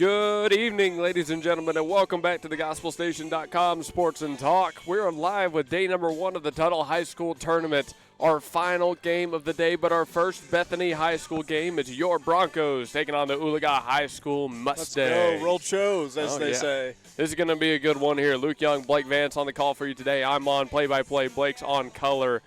Good evening, ladies and gentlemen, and welcome back to the GospelStation.com Sports and Talk. We're live with day number 1 of the Tuttle High School Tournament, our final game of the day, but our first Bethany High School game. It's your Broncos taking on the Oologah High School Mustangs. Let's go, roll shows, as they say. This is going to be a good one here. Luke Young, Blake Vance on the call for you today. I'm on play-by-play. Blake's on color.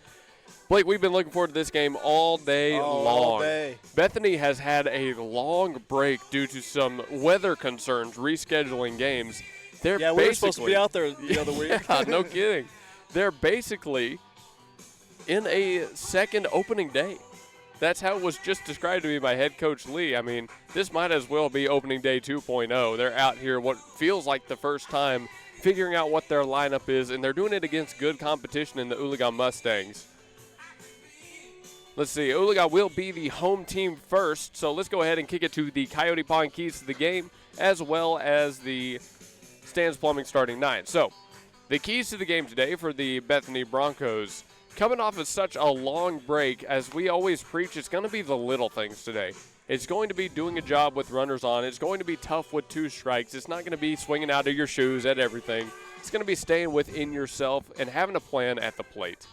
Blake, we've been looking forward to this game all day long. All day. Bethany has had a long break due to some weather concerns, rescheduling games. We were supposed to be out there the other week. Yeah, no kidding. They're basically in a second opening day. That's how it was just described to me by head coach Lee. I mean, this might as well be opening day 2.0. They're out here what feels like the first time figuring out what their lineup is, and they're doing it against good competition in the Oologah Mustangs. Let's see, Oologah will be the home team first, so let's go ahead and kick it to the Coyote Pond keys to the game, as well as the Stan's Plumbing starting 9. So, the keys to the game today for the Bethany Broncos, coming off of such a long break, as we always preach, it's going to be the little things today. It's going to be doing a job with runners on. It's going to be tough with 2 strikes. It's not going to be swinging out of your shoes at everything. It's going to be staying within yourself and having a plan at the plate.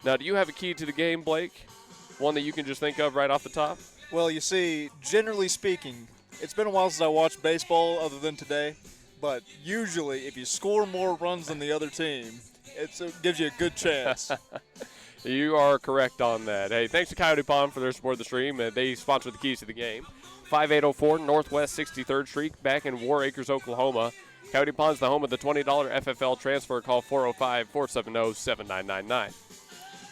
Now, do you have a key to the game, Blake? One that you can just think of right off the top? Well, you see, generally speaking, it's been a while since I watched baseball other than today, but usually if you score more runs than the other team, it gives you a good chance. You are correct on that. Hey, thanks to Coyote Pond for their support of the stream. They sponsor the keys to the game. 5804 Northwest 63rd Street, back in War Acres, Oklahoma. Coyote Pond's the home of the $20 FFL transfer. Call 405-470-7999.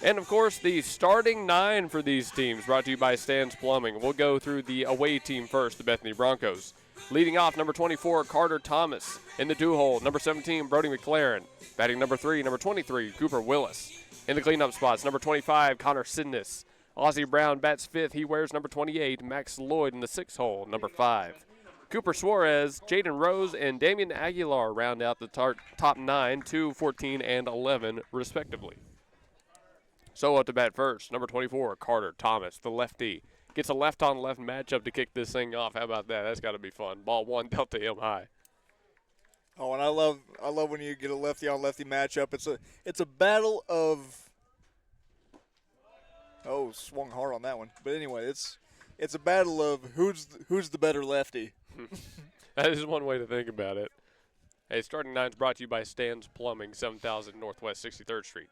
And, of course, the starting 9 for these teams brought to you by Stan's Plumbing. We'll go through the away team first, the Bethany Broncos. Leading off, number 24, Carter Thomas. In the 2-hole, number 17, Brody McLaren. Batting number 3, number 23, Cooper Willis. In the cleanup spots, number 25, Connor Sidness. Ozzie Brown bats 5th. He wears number 28, Max Lloyd in the 6th hole, number 5. Cooper Suarez, Jaden Rose, and Damian Aguilar round out the top 9, 2, 14, and 11, respectively. So up to bat first, number 24, Carter Thomas, the lefty. Gets a left-on-left matchup to kick this thing off. How about that? That's got to be fun. Ball 1 dealt to him high. Oh, and I love when you get a lefty-on-lefty matchup. It's a battle of – oh, swung hard on that one. But anyway, it's a battle of who's the better lefty. That is one way to think about it. Hey, starting 9 is brought to you by Stan's Plumbing, 7000 Northwest 63rd Street.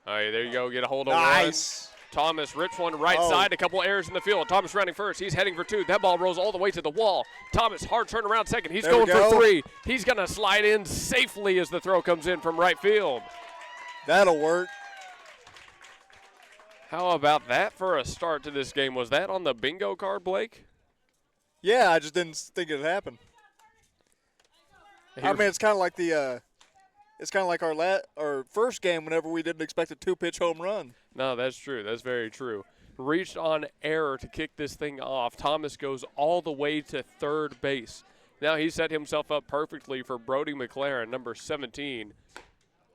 All right, there you go. Get a hold of nice. One. Thomas rips one right side. A couple errors in the field. Thomas running first. He's heading for 2. That ball rolls all the way to the wall. Thomas, hard turn around second. He's going for 3. He's going to slide in safely as the throw comes in from right field. That'll work. How about that for a start to this game? Was that on the bingo card, Blake? Yeah, I just didn't think it'd happen. I mean, it's kind of like the it's kind of like our first game whenever we didn't expect a 2-pitch home run. No, that's true. That's very true. Reached on error to kick this thing off. Thomas goes all the way to third base. Now he set himself up perfectly for Brody McLaren, number 17,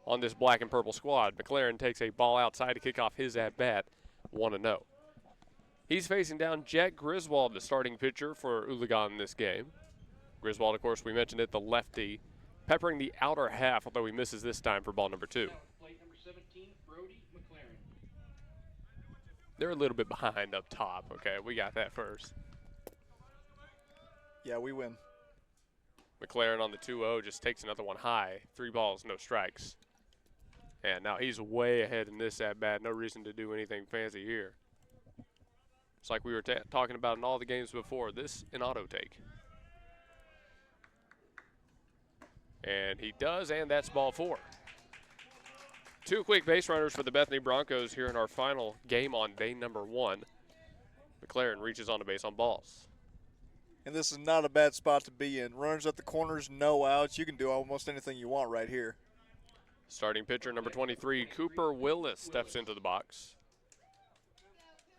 on this black and purple squad. McLaren takes a ball outside to kick off his at-bat, 1-0. He's facing down Jack Griswold, the starting pitcher for Oologah in this game. Griswold, of course, we mentioned it, the lefty, peppering the outer half, although he misses this time for ball number 2. Plate number 17, Brody McLaren. They're a little bit behind up top. Okay, we got that first. Yeah, we win. McLaren on the 2-0 just takes another one high. 3 balls, no strikes. And now he's way ahead in this at-bat. No reason to do anything fancy here. It's like we were talking about in all the games before. This, an auto take. And he does, and that's ball 4. 2 quick base runners for the Bethany Broncos here in our final game on day number 1. McLaren reaches on the base on balls. And this is not a bad spot to be in. Runners at the corners, no outs. You can do almost anything you want right here. Starting pitcher number 23, Cooper Willis, steps into the box.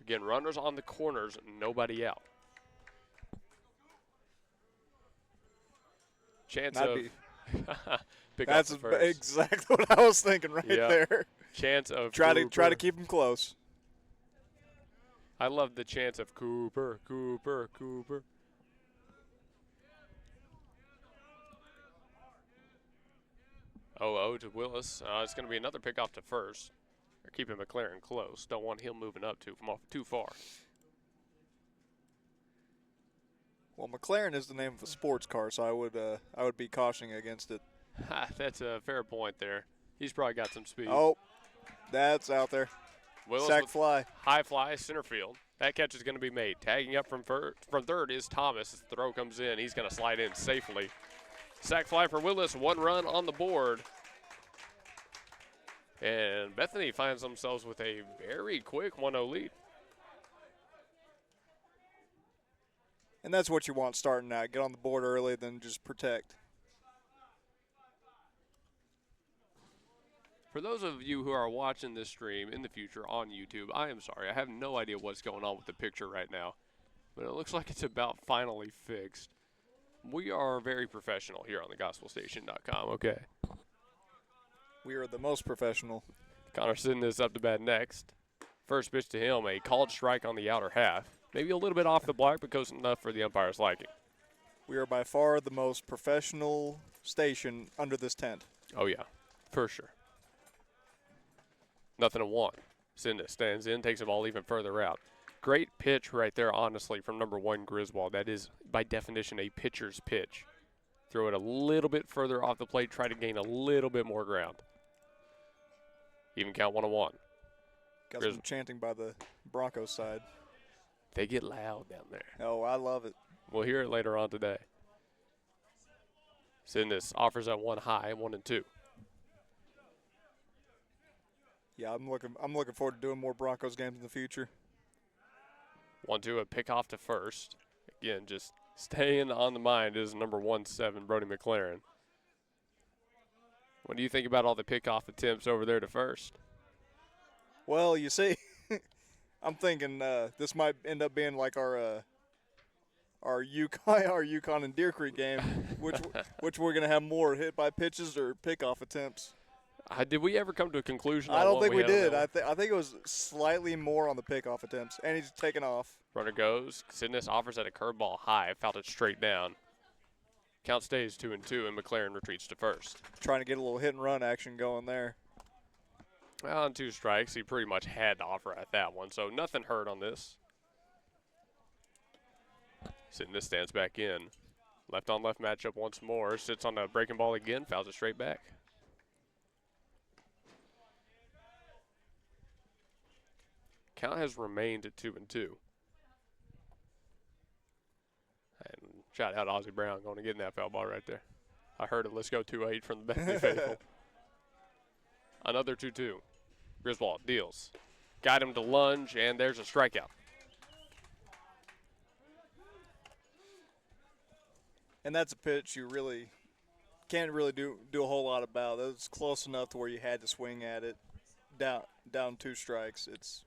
Again, runners on the corners, nobody out. Chance of pick That's off the first. Exactly what I was thinking right there. Chance of try to keep him close. I love the chance of Cooper. 0-0 to Willis. It's going to be another pickoff to first. They're keeping McLaren close. Don't want him moving up too far. Well, McLaren is the name of a sports car, so I would be cautioning against it. That's a fair point there. He's probably got some speed. Oh, that's out there. Willis Sack with fly. high fly, center field. That catch is going to be made. Tagging up from third is Thomas. As the throw comes in, he's going to slide in safely. Sack fly for Willis, 1 run on the board. And Bethany finds themselves with a very quick 1-0 lead. And that's what you want starting out. Get on the board early, then just protect. For those of you who are watching this stream in the future on YouTube, I am sorry. I have no idea what's going on with the picture right now. But it looks like it's about finally fixed. We are very professional here on thegospelstation.com, okay? We are the most professional. Connor sending this up to bat next. First pitch to him, a called strike on the outer half. Maybe a little bit off the block, but close enough for the umpire's liking. We are by far the most professional station under this tent. Oh, yeah, for sure. 0-1. Sinda stands in, takes the ball even further out. Great pitch right there, honestly, from number 1, Griswold. That is, by definition, a pitcher's pitch. Throw it a little bit further off the plate, try to gain a little bit more ground. Even count 1-1. Got some chanting by the Broncos side. They get loud down there. Oh, I love it. We'll hear it later on today. Sindas offers at 1 high, 1-2. Yeah, I'm looking forward to doing more Broncos games in the future. 1-2, a pickoff to first. Again, just staying on the mind is number 17, Brody McLaren. What do you think about all the pickoff attempts over there to first? Well, you see, I'm thinking this might end up being like our Yukon and Deer Creek game, which we're gonna have more hit by pitches or pickoff attempts. Did we ever come to a conclusion? I don't think we did. I I think it was slightly more on the pickoff attempts, and he's taken off. Runner goes. Sidness offers at a curveball high, fouled it straight down. Count stays 2-2, and McLaren retreats to first. Trying to get a little hit and run action going there. Well, on 2 strikes, he pretty much had to offer at that one, so nothing hurt on this. Sidness stands back in. Left on left matchup once more. Sits on the breaking ball again, fouls it straight back. Count has remained at 2-2. And shout out Ozzie Brown going to get in that foul ball right there. I heard it. Let's go 2-8 from the Bethany faithful. Another 2-2. Griswold deals. Got him to lunge, and there's a strikeout. And that's a pitch you really can't really do a whole lot about. It was close enough to where you had to swing at it. Down 2 strikes. It's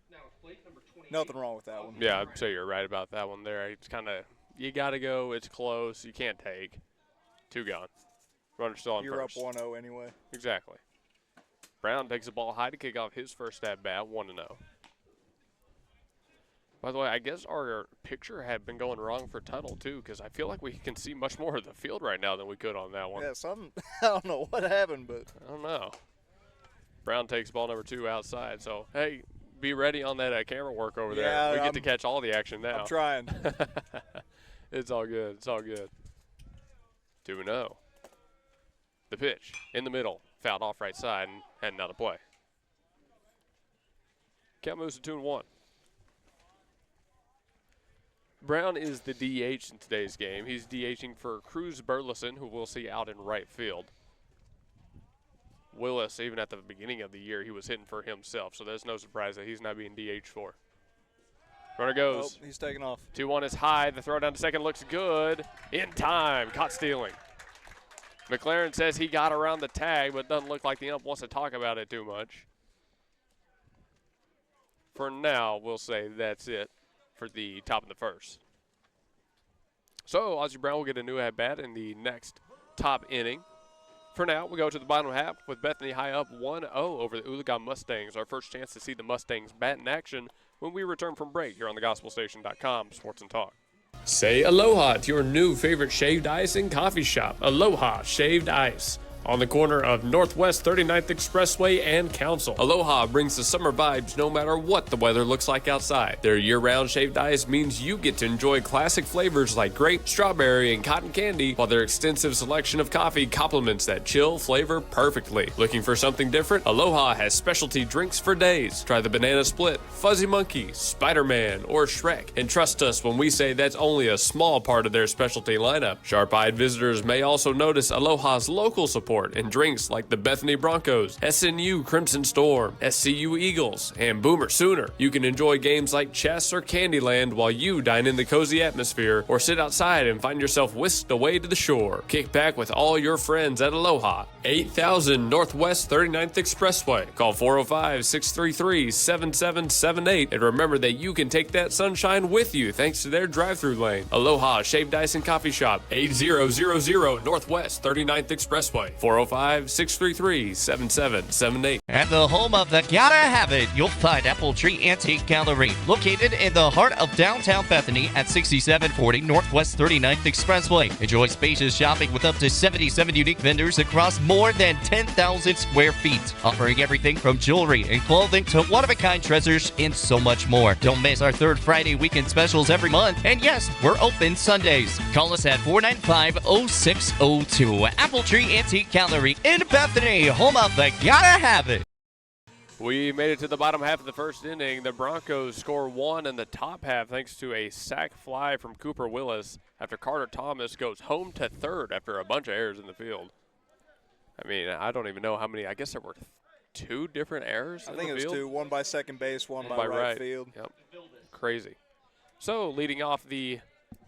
nothing wrong with that one. Yeah, I'd say you're right about that one there. It's kind of, you got to go. It's close. You can't take. 2 gone. Runner still on You're first. up 1-0 anyway. Exactly. Brown takes the ball high to kick off his first at bat, 1-0. By the way, I guess our picture had been going wrong for Tuttle, too, because I feel like we can see much more of the field right now than we could on that one. Yeah, I don't know what happened, but. I don't know. Brown takes ball number 2 outside. So, hey, be ready on that camera work over there. We get to catch all the action now. I'm trying. It's all good. It's all good. 2-0. The pitch in the middle. Fouled off right side and heading out of play. Count moves to 2-1. Brown is the DH in today's game. He's DHing for Cruz Burleson, who we'll see out in right field. Willis, even at the beginning of the year, he was hitting for himself, so there's no surprise that he's not being DH for. Runner goes. Oh, he's taking off. 2-1 is high. The throw down to second looks good. In time. Caught stealing. McLaren says he got around the tag, but doesn't look like the ump wants to talk about it too much. For now, we'll say that's it for the top of the first. So, Ozzie Brown will get a new at-bat in the next top inning. For now, we go to the bottom half with Bethany high up 1-0 over the Oologah Mustangs. Our first chance to see the Mustangs bat in action when we return from break here on thegospelstation.com Sports and Talk. Say aloha to your new favorite shaved ice and coffee shop, Aloha Shaved Ice. on the corner of Northwest 39th Expressway and Council. Oologah brings the summer vibes no matter what the weather looks like outside. Their year-round shaved ice means you get to enjoy classic flavors like grape, strawberry, and cotton candy, while their extensive selection of coffee complements that chill flavor perfectly. Looking for something different? Oologah has specialty drinks for days. Try the Banana Split, Fuzzy Monkey, Spider-Man, or Shrek. And trust us when we say that's only a small part of their specialty lineup. Sharp-eyed visitors may also notice Ologah's local support and drinks like the Bethany Bronchos, SNU Crimson Storm, SCU Eagles, and Boomer Sooner. You can enjoy games like chess or Candyland while you dine in the cozy atmosphere, or sit outside and find yourself whisked away to the shore. Kick back with all your friends at Oologah, 8000 Northwest 39th Expressway. Call 405-633-7778, and remember that you can take that sunshine with you thanks to their drive-thru lane. Oologah Shaved Ice and Coffee Shop, 8000 Northwest 39th Expressway. 405-633-7778. At the home of the Gotta Have It, you'll find Apple Tree Antique Gallery, located in the heart of downtown Bethany at 6740 Northwest 39th Expressway. Enjoy spacious shopping with up to 77 unique vendors across more than 10,000 square feet, offering everything from jewelry and clothing to one-of-a-kind treasures and so much more. Don't miss our third Friday weekend specials every month. And yes, we're open Sundays. Call us at 495-0602. Apple Tree Antique Gallery in Bethany, home of the Gotta Have It. We made it to the bottom half of the first inning. The Broncos score one in the top half thanks to a sac fly from Cooper Willis after Carter Thomas goes home to third after a bunch of errors in the field. I mean, I don't even know how many. I guess there were two different errors in the field. I think it was two. One by second base, one by right field. Yep. Crazy. So leading off the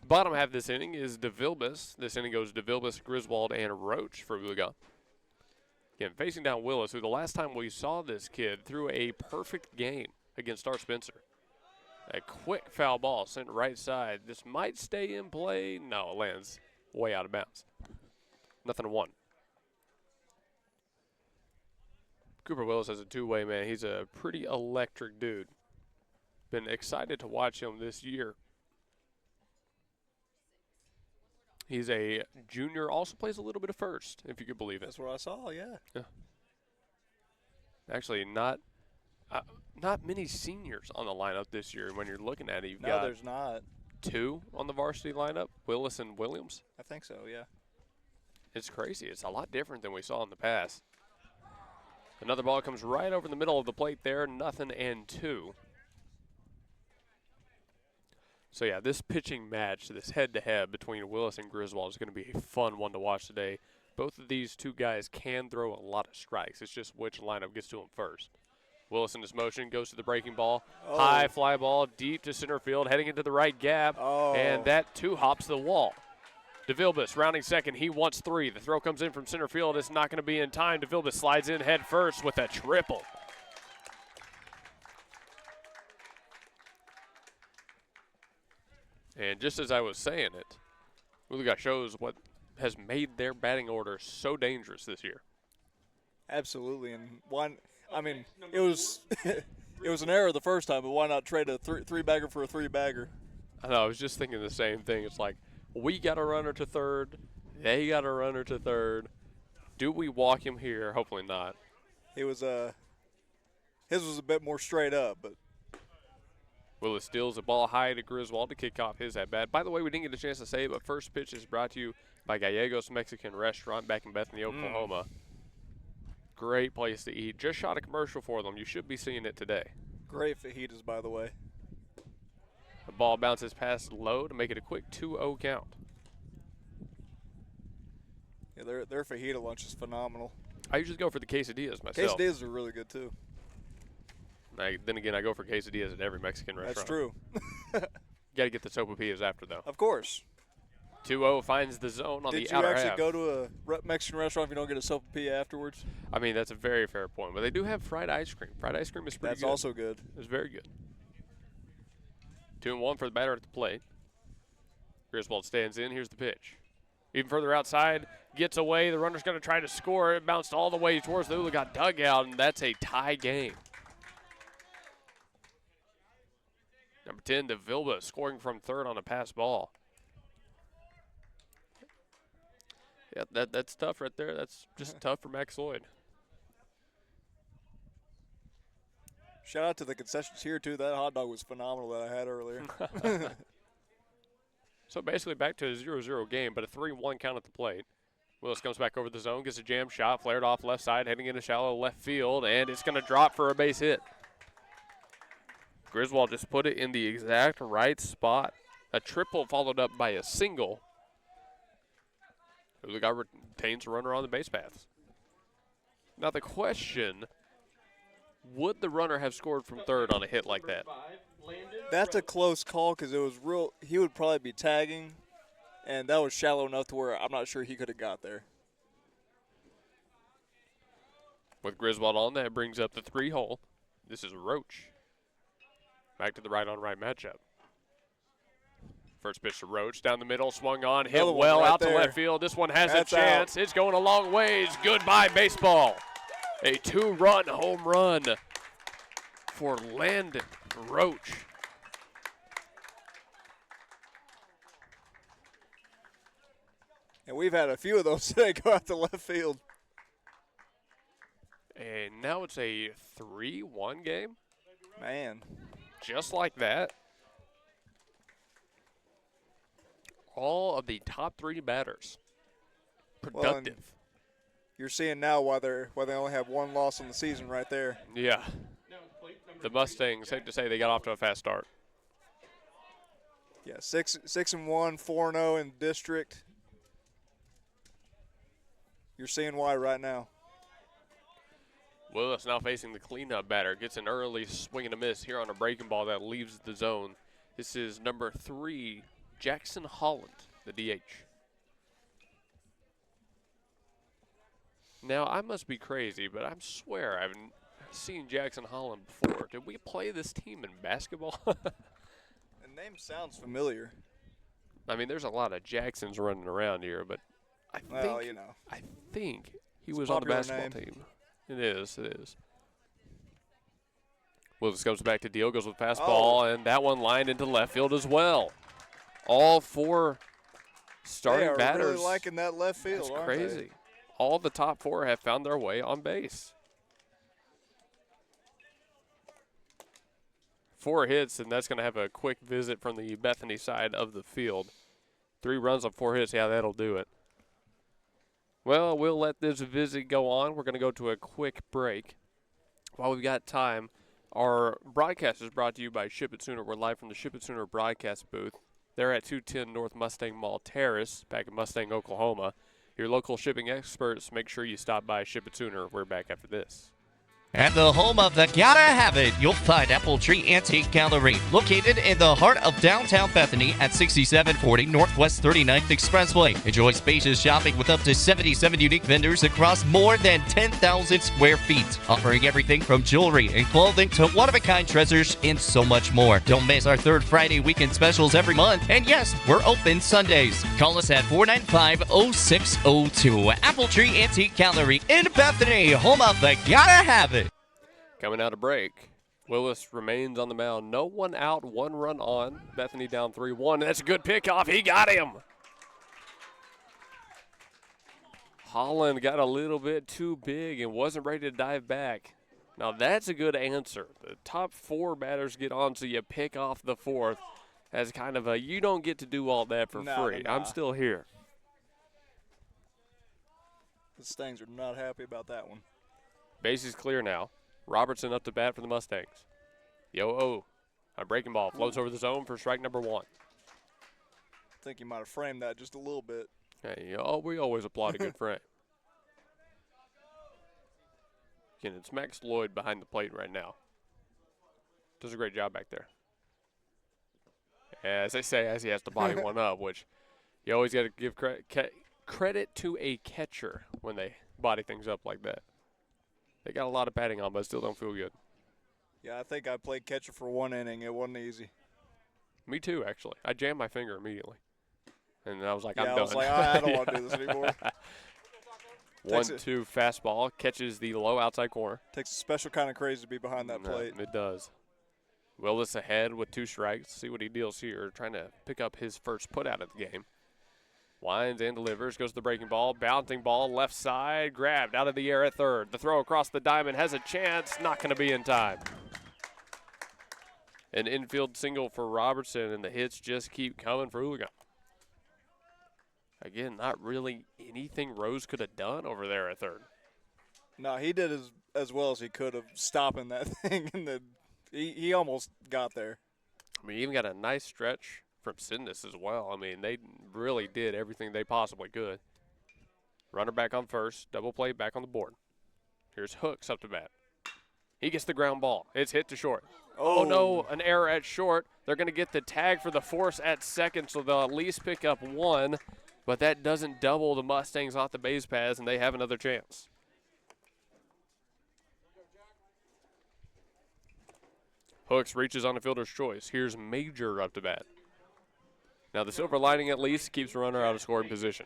bottom half of this inning is DeVilbiss. This inning goes DeVilbiss, Griswold, and Roach for Oologah. Again, facing down Willis, who the last time we saw this kid threw a perfect game against Star Spencer. A quick foul ball sent right side. This might stay in play. No, it lands way out of bounds. 0-1. Cooper Willis has a two-way, man. He's a pretty electric dude. Been excited to watch him this year. He's a junior, also plays a little bit of first, if you could believe it. That's what I saw, yeah. Actually, not many seniors on the lineup this year. When you're looking at it, you've got there's not. two on the varsity lineup, Willis and Williams. I think so, yeah. It's crazy. It's a lot different than we saw in the past. Another ball comes right over the middle of the plate there, 0-2. So, yeah, this pitching match, this head-to-head between Willis and Griswold is going to be a fun one to watch today. Both of these two guys can throw a lot of strikes. It's just which lineup gets to them first. Willis in his motion goes to the breaking ball. Oh. High fly ball deep to center field, heading into the right gap. Oh. And that, too, hops the wall. DeVilbiss rounding second. He wants three. The throw comes in from center field. It's not going to be in time. DeVilbiss slides in head first with a triple. And just as I was saying it, Oologah shows what has made their batting order so dangerous this year. Absolutely, and it was it was an error the first time, but why not trade a three-bagger for a three-bagger? I know, I was just thinking the same thing. It's like, we got a runner to third, they got a runner to third. Do we walk him here? Hopefully not. It was his was a bit more straight up, but Willis steals a ball high to Griswold to kick off his at-bat. By the way, we didn't get a chance to say it, but first pitch is brought to you by Gallegos Mexican Restaurant back in Bethany, Oklahoma. Great place to eat. Just shot a commercial for them. You should be seeing it today. great fajitas, by the way. The ball bounces past low to make it a quick 2-0 count. Yeah, their fajita lunch is phenomenal. I usually go for the quesadillas myself. Quesadillas are really good, too. Then again, I go for quesadillas at every Mexican restaurant. That's true. Got to get the sopapillas after, though. Of course. 2-0 finds the zone on the outer half. Did you actually go to a Mexican restaurant if you don't get a sopapilla afterwards? I mean, that's a very fair point. But they do have fried ice cream. Fried ice cream is pretty good. That's also good. It's very good. 2-1 for the batter at the plate. Griswold stands in. Here's the pitch. Even further outside, gets away. The runner's going to try to score. It bounced all the way towards the Oologah dugout, and that's a tie game. Number 10, DeVilbiss, scoring from third on a pass ball. Yeah, that's tough right there. That's just tough for Max Lloyd. Shout out to the concessions here, too. That hot dog was phenomenal that I had earlier. So basically back to a 0-0 game, but a 3-1 count at the plate. Willis comes back over the zone, gets a jam shot, flared off left side, heading into shallow left field, and it's going to drop for a base hit. Griswold just put it in the exact right spot. A triple followed up by a single. Oologah retains a runner on the base paths. Now the question, would the runner have scored from third on a hit like that? That's a close call because it was real. He would probably be tagging, and that was shallow enough to where I'm not sure he could have got there. With Griswold on, that brings up the 3-hole. This is Roach. Back to the right-on-right matchup. First pitch to Roach, down the middle, swung on, hit Another one well right out there. to left field. This one has That's a chance. out. It's going a long ways. Goodbye, baseball. A 2-run home run for Landon Roach. And we've had a few of those today go out to left field. And now it's a 3-1 game. Man. Just like that. All of the top 3 batters. Productive. Well, you're seeing now why they only have one loss on the season right there. Yeah. The Mustangs, safe to say, they got off to a fast start. Yeah, 6-1, 4-0 in district. You're seeing why right now. Willis now facing the cleanup batter. Gets an early swing and a miss here on a breaking ball that leaves the zone. This is number 3, Jackson Holland, the DH. Now, I must be crazy, but I swear I've seen Jackson Holland before. Did we play this team in basketball? The name sounds familiar. I mean, there's a lot of Jacksons running around here, but I think he was on the basketball team. It is. Willis comes back to deal, goes with fastball, and that one lined into left field as well. All 4 starting batters. They are really liking that left field, That's aren't crazy. they? All the top 4 have found their way on base. 4 hits, and that's going to have a quick visit from the Bethany side of the field. 3 runs on 4 hits, yeah, that'll do it. Well, we'll let this visit go on. We're going to go to a quick break. While we've got time, our broadcast is brought to you by Ship It Sooner. We're live from the Ship It Sooner broadcast booth. They're at 210 North Mustang Mall Terrace, back in Mustang, Oklahoma. Your local shipping experts, make sure you stop by Ship It Sooner. We're back after this. At the home of the Gotta Have It, you'll find Apple Tree Antique Gallery, located in the heart of downtown Bethany at 6740 Northwest 39th Expressway. Enjoy spacious shopping with up to 77 unique vendors across more than 10,000 square feet, offering everything from jewelry and clothing to one-of-a-kind treasures and so much more. Don't miss our 3rd Friday weekend specials every month. And yes, we're open Sundays. Call us at 495-0602. Apple Tree Antique Gallery in Bethany, home of the Gotta Have It. Coming out of break, Willis remains on the mound. No one out, 1 run on. Bethany down 3-1. That's a good pickoff. He got him. Holland got a little bit too big and wasn't ready to dive back. Now that's a good answer. The top 4 batters get on, so you pick off the 4th as kind of a, you don't get to do all that for free. Nah. I'm still here. The Stangs are not happy about that one. Base is clear now. Robertson up to bat for the Mustangs. A breaking ball floats over the zone for strike number 1. I think you might have framed that just a little bit. Hey, we always applaud a good frame. Again, it's Max Lloyd behind the plate right now. Does a great job back there. As they say, as he has to body one up, which you always got to give credit to a catcher when they body things up like that. They got a lot of batting on, but still don't feel good. Yeah, I think I played catcher for 1 inning. It wasn't easy. Me too, actually. I jammed my finger immediately. And I was like, I'm done. I was like, I don't want to do this anymore. 1-2 fastball, catches the low outside corner. Takes a special kind of crazy to be behind that plate. It does. Willis ahead with 2 strikes. See what he deals here, trying to pick up his first put out of the game. Winds and delivers, goes to the breaking ball, bouncing ball, left side, grabbed out of the air at third. The throw across the diamond has a chance, not going to be in time. An infield single for Robertson, and the hits just keep coming for Oologah. Again, not really anything Rose could have done over there at third. No, he did as well as he could have stopping that thing, and he almost got there. I mean, even got a nice stretch from Sidness as well. I mean, they really did everything they possibly could. Runner back on first, double play back on the board. Here's Hooks up to bat. He gets the ground ball. It's hit to short. Oh no, an error at short. They're going to get the tag for the force at second, so they'll at least pick up one, but that doesn't double the Mustangs off the base paths, and they have another chance. Hooks reaches on the fielder's choice. Here's Major up to bat. Now the silver lining at least keeps the runner out of scoring position.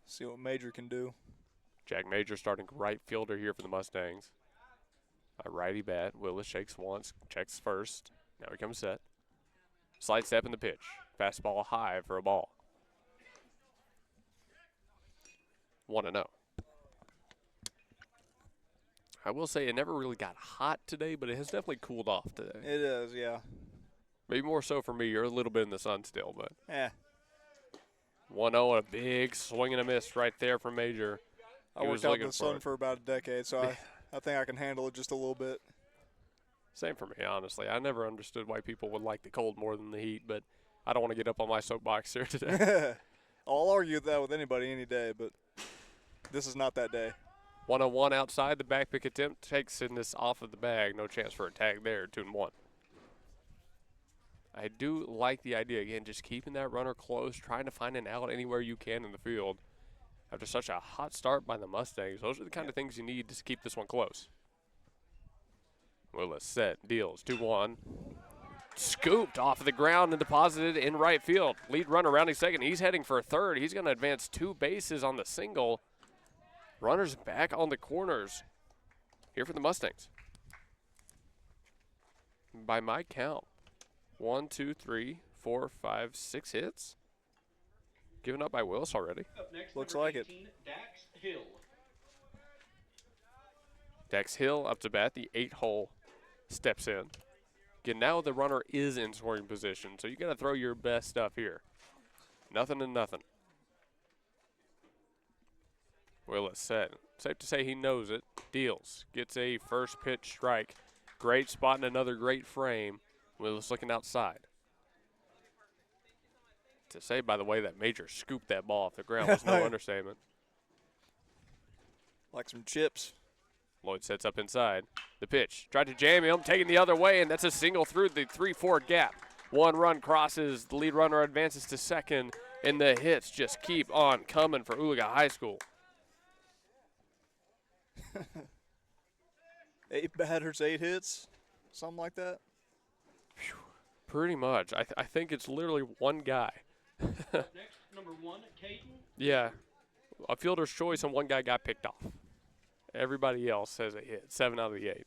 See what Major can do. Jack Major starting right fielder here for the Mustangs. A righty bat. Willis shakes once, checks first. Now he comes set. Slight step in the pitch. Fastball high for a ball. 1-0. I will say it never really got hot today, but it has definitely cooled off today. It is, yeah. Maybe more so for me. You're a little bit in the sun still, but. Yeah. 1-0, a big swing and a miss right there from Major. I worked out in the sun for about a decade, so I think I can handle it just a little bit. Same for me, honestly. I never understood why people would like the cold more than the heat, but I don't want to get up on my soapbox here today. I'll argue that with anybody any day, but this is not that day. 1-0 outside. The back pick attempt takes Sidness off of the bag. No chance for a tag there. 2-1. I do like the idea, again, just keeping that runner close, trying to find an out anywhere you can in the field. After such a hot start by the Mustangs, those are the kind of things you need to keep this one close. Willis set, deals, 2-1. Scooped off of the ground and deposited in right field. Lead runner rounding second. He's heading for third. He's going to advance 2 bases on the single. Runners back on the corners here for the Mustangs. By my count, 1, 2, 3, 4, 5, 6 hits. Given up by Willis already. Up next, Looks number like it. 18, Dax Hill. Dax Hill up to bat. The 8-hole steps in. Again, now the runner is in scoring position, so you got to throw your best stuff here. Nothing and nothing. Willis set. Safe to say he knows it. Deals. Gets a first pitch strike. Great spot and another great frame. Willis looking outside. To say, by the way, that Major scooped that ball off the ground was no understatement. Like some chips. Lloyd sets up inside. The pitch. Tried to jam him, taking the other way, and that's a single through the 3-4 gap. 1 run crosses. The lead runner advances to second, and the hits just keep on coming for Oologah High School. 8 batters, 8 hits, something like that. Whew. Pretty much. I think it's literally one guy. Up next, number 1, Caden. Yeah. A fielder's choice and one guy got picked off. Everybody else has a hit. 7 out of the 8.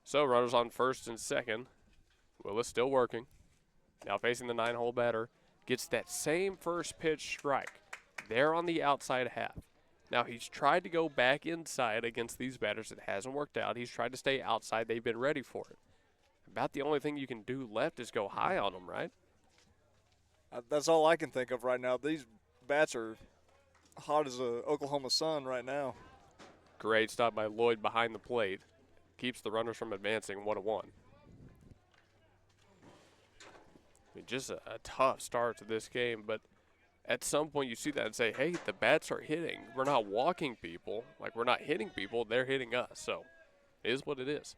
So runners on first and second. Willis still working. Now facing the 9-hole batter. Gets that same first pitch strike. There on the outside half. Now he's tried to go back inside against these batters. It hasn't worked out. He's tried to stay outside. They've been ready for it. About the only thing you can do left is go high on them, right? That's all I can think of right now. These bats are hot as a Oklahoma sun right now. Great stop by Lloyd behind the plate. Keeps the runners from advancing 1-1. I mean, just a tough start to this game, but at some point you see that and say, hey, the bats are hitting. We're not walking people. Like, we're not hitting people. They're hitting us. So it is what it is.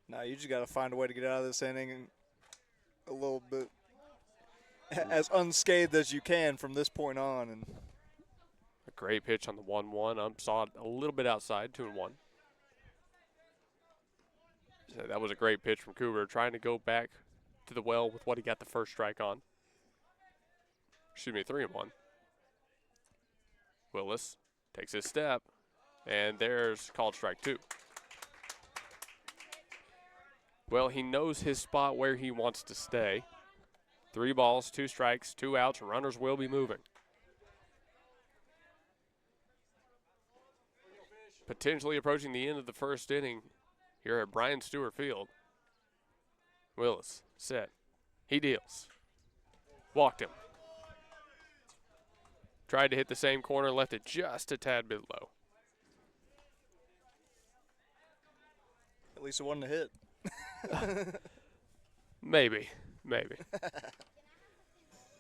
Now you just got to find a way to get out of this inning a little bit as unscathed as you can from this point on. And a great pitch on the 1-1. Saw it a little bit outside, 2-1. So that was a great pitch from Cooper, trying to go back to the well with what he got the first strike on. Excuse me, 3-1. Willis takes his step, and there's called strike 2. Well, he knows his spot where he wants to stay. 3 balls, 2 strikes, 2 outs. Runners will be moving. Potentially approaching the end of the first inning here at Brian Stewart Field. Willis, set. He deals. Walked him. Tried to hit the same corner, left it just a tad bit low. At least it wasn't a hit. Maybe.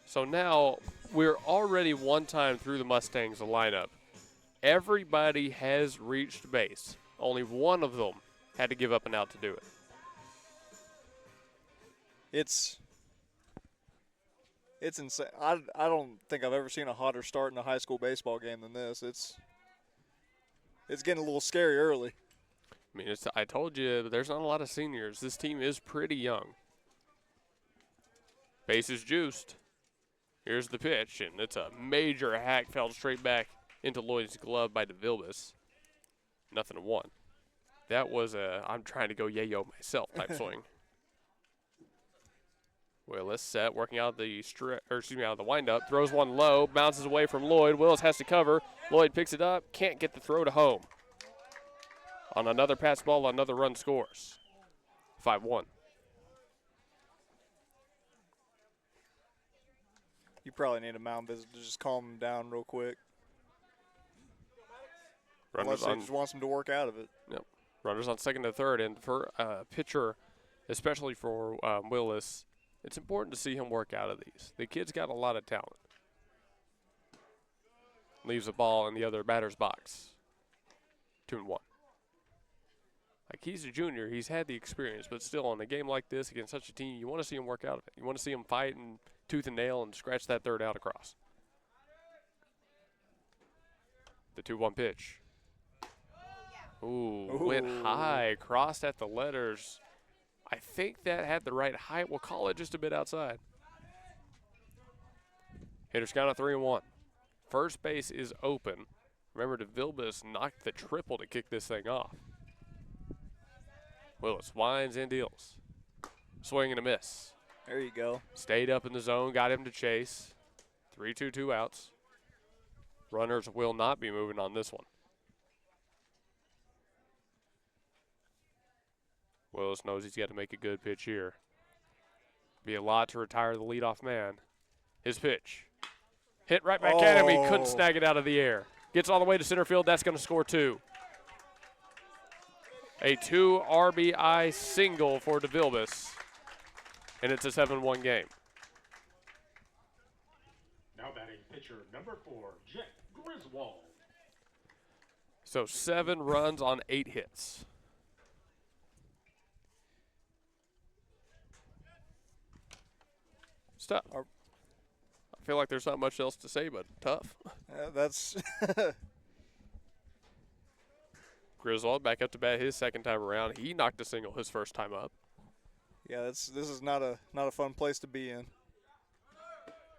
So now we're already one time through the Mustangs lineup. Everybody has reached base. Only one of them had to give up an out to do it. It's insane. I don't think I've ever seen a hotter start in a high school baseball game than this. It's getting a little scary early. I mean, I told you, there's not a lot of seniors. This team is pretty young. Base is juiced. Here's the pitch, and it's a major hack felled straight back into Lloyd's glove by DeVilbiss. 0-1. That was a I'm trying to go yayo myself type swing. Willis set, working out the out of the windup, throws one low, bounces away from Lloyd. Willis has to cover. Lloyd picks it up, can't get the throw to home. On another pass ball, another run scores. 5-1. You probably need a mound visit to just calm him down real quick. Runners Unless he just wants him to work out of it. Yep. Runners on second and third, and for a pitcher, especially for Willis, it's important to see him work out of these. The kid's got a lot of talent. Leaves the ball in the other batter's box. 2-1. Like, he's a junior. He's had the experience, but still, in a game like this against such a team, you want to see him work out of it. You want to see him fight and tooth and nail and scratch that third out across. The 2-1 pitch. Ooh, went high, crossed at the letters. I think that had the right height. We'll call it just a bit outside. Hitters count of 3-1. First base is open. Remember, DeVilbiss knocked the triple to kick this thing off. Willis winds and deals. Swing and a miss. There you go. Stayed up in the zone, got him to chase. 3-2, 2 outs. Runners will not be moving on this one. Willis knows he's got to make a good pitch here. Be a lot to retire the leadoff man. His pitch. Hit right back at him. He couldn't snag it out of the air. Gets all the way to center field. That's going to score 2. A 2 RBI single for DeVilbiss. And it's a 7-1 game. Now batting pitcher number 4, Jet Griswold. So 7 runs on 8 hits. It's tough. I feel like there's not much else to say but tough. That's Griswold back up to bat his second time around. He knocked a single his first time up. yeah. This is not a fun place to be in.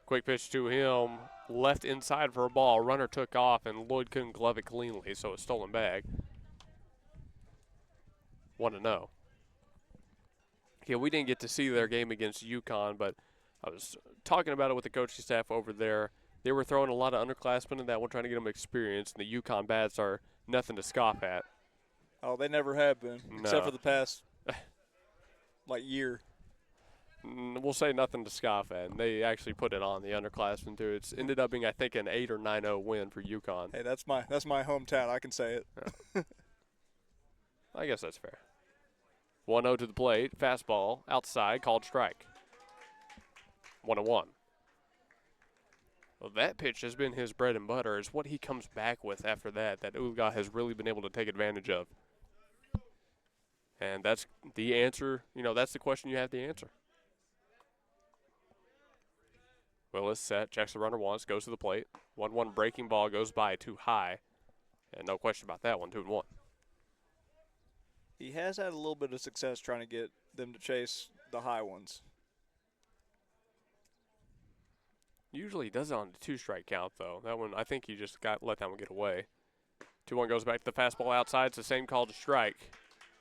Quick pitch to him, left inside for a ball. Runner took off, and Lloyd couldn't glove it cleanly, so it's stolen bag. 1-0. Yeah, we didn't get to see their game against UConn, but I was talking about it with the coaching staff over there. They were throwing a lot of underclassmen in that one, trying to get them experience, and the UConn bats are nothing to scoff at. Oh, they never have been, except No. for the past year. We'll say nothing to scoff at, and they actually put it on the underclassmen too. It's ended up being, I think, an 8 or 9-0 win for UConn. Hey, that's my hometown. I can say it. Yeah. I guess that's fair. 1-0 to the plate, fastball outside, called strike. 1-1. Well, that pitch has been his bread and butter. Is what he comes back with after that Oologah has really been able to take advantage of. And that's the answer. That's the question you have to answer. Willis set, checks the runner once, goes to the plate. 1-1 breaking ball goes by too high. And no question about that one, 2-1. He has had a little bit of success trying to get them to chase the high ones. Usually he does it on the 2-strike count, though. That one, I think he just let that one get away. 2-1 goes back to the fastball outside. It's the same call to strike.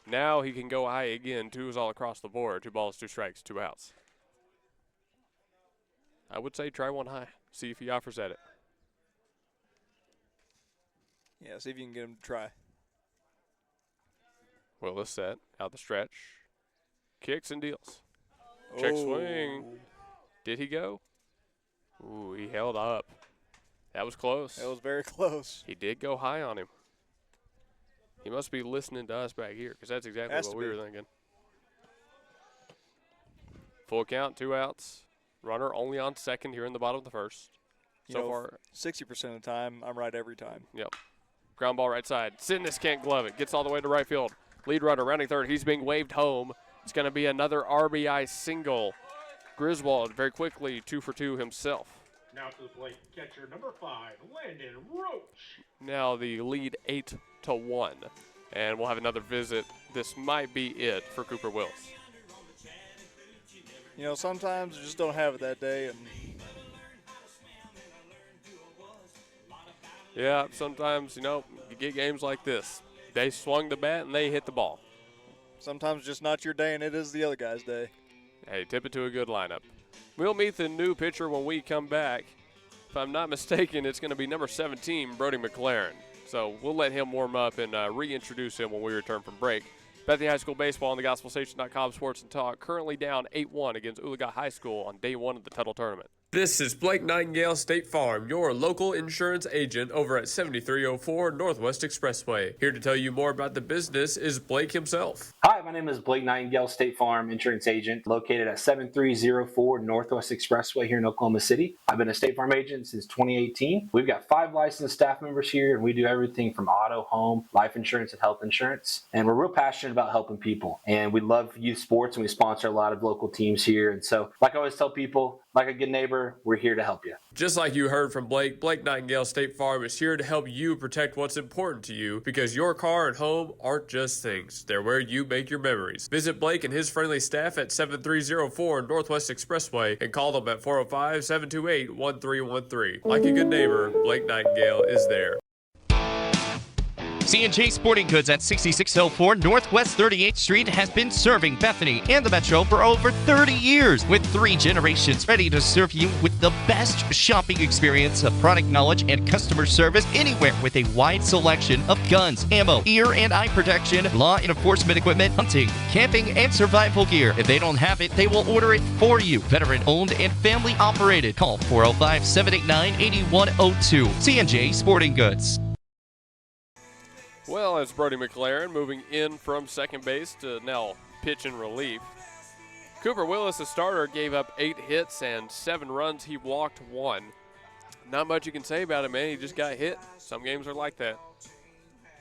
Now he can go high again. 2 is all across the board. 2 balls, 2 strikes, 2 outs. I would say try one high. See if he offers at it. Yeah, see if you can get him to try. Willis set. Out the stretch. Kicks and deals. Check swing. Did he go? Ooh, he held up. That was close. That was very close. He did go high on him. He must be listening to us back here because that's exactly what we were thinking. Full count, 2 outs. Runner only on second here in the bottom of the first. So far, 60% of the time, I'm right every time. Yep. Ground ball right side. Sidness can't glove it. Gets all the way to right field. Lead runner rounding third. He's being waved home. It's going to be another RBI single. Griswold very quickly 2 for 2 himself. Now to the plate, catcher number 5, Landon Roach. Now the lead 8-1. And we'll have another visit. This might be it for Cooper Willis. You know, sometimes you just don't have it that day. And yeah, sometimes, you know, you get games like this. They swung the bat and they hit the ball. Sometimes it's just not your day, and it is the other guy's day. Hey, tip it to a good lineup. We'll meet the new pitcher when we come back. If I'm not mistaken, it's going to be number 17, Brody McLaren. So we'll let him warm up and reintroduce him when we return from break. Bethany High School baseball on the GospelStation.com Sports and Talk. Currently down 8-1 against Oologah High School on day 1 of the Tuttle Tournament. This is Blake Nightingale State Farm, your local insurance agent over at 7304 Northwest Expressway. Here to tell you more about the business is Blake himself. Hi, my name is Blake Nightingale, State Farm insurance agent located at 7304 Northwest Expressway here in Oklahoma City. I've been a State Farm agent since 2018. We've got 5 licensed staff members here, and we do everything from auto, home, life insurance, and health insurance. And we're real passionate about helping people. And we love youth sports, and we sponsor a lot of local teams here. And so, like I always tell people, like a good neighbor, we're here to help you. Just like you heard from Blake, Blake Nightingale State Farm is here to help you protect what's important to you, because your car and home aren't just things. They're where you make your memories. Visit Blake and his friendly staff at 7304 Northwest Expressway and call them at 405-728-1313. Like a good neighbor, Blake Nightingale is there. C&J Sporting Goods at 6604 Northwest 38th Street has been serving Bethany and the Metro for over 30 years, with 3 generations ready to serve you with the best shopping experience of product knowledge and customer service anywhere, with a wide selection of guns, ammo, ear and eye protection, law enforcement equipment, hunting, camping, and survival gear. If they don't have it, they will order it for you. Veteran owned and family operated. Call 405-789-8102. C&J Sporting Goods. Well, it's Brody McLaren moving in from second base to now pitch in relief. Cooper Willis, the starter, gave up 8 hits and 7 runs. He walked 1. Not much you can say about it, man. He just got hit. Some games are like that.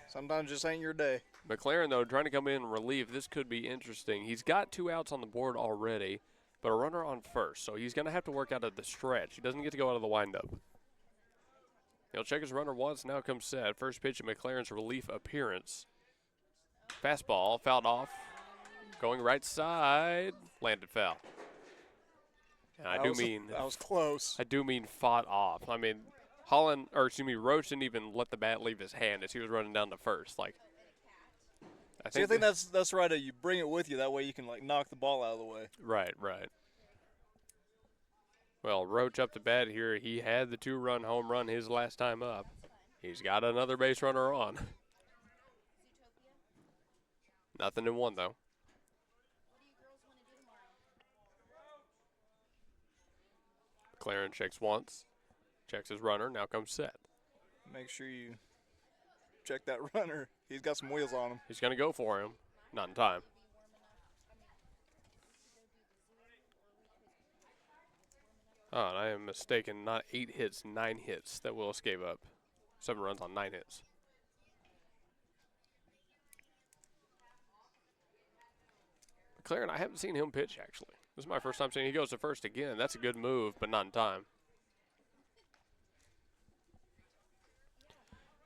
Sometimes just ain't your day. McLaren, though, trying to come in and relieve. This could be interesting. He's got 2 outs on the board already, but a runner on first, so he's going to have to work out of the stretch. He doesn't get to go out of the windup. He'll check his runner once, now comes set. First pitch of McLaren's relief appearance. Fastball, fouled off. Going right side, landed foul. And That was close. I do mean fought off. I mean, Roach didn't even let the bat leave his hand as he was running down to first. Like, I think that's right. You bring it with you. That way you can, like, knock the ball out of the way. Right. Well, Roach up to bat here. He had the 2-run home run his last time up. He's got another base runner on. Nothing in 1, though. McLaren checks once. Checks his runner. Now comes set. Make sure you check that runner. He's got some wheels on him. He's going to go for him. Not in time. Oh, and I am mistaken. Not 8 hits, 9 hits that Willis gave up. 7 runs on 9 hits. McLaren, I haven't seen him pitch, actually. This is my first time seeing he goes to first again. That's a good move, but not in time.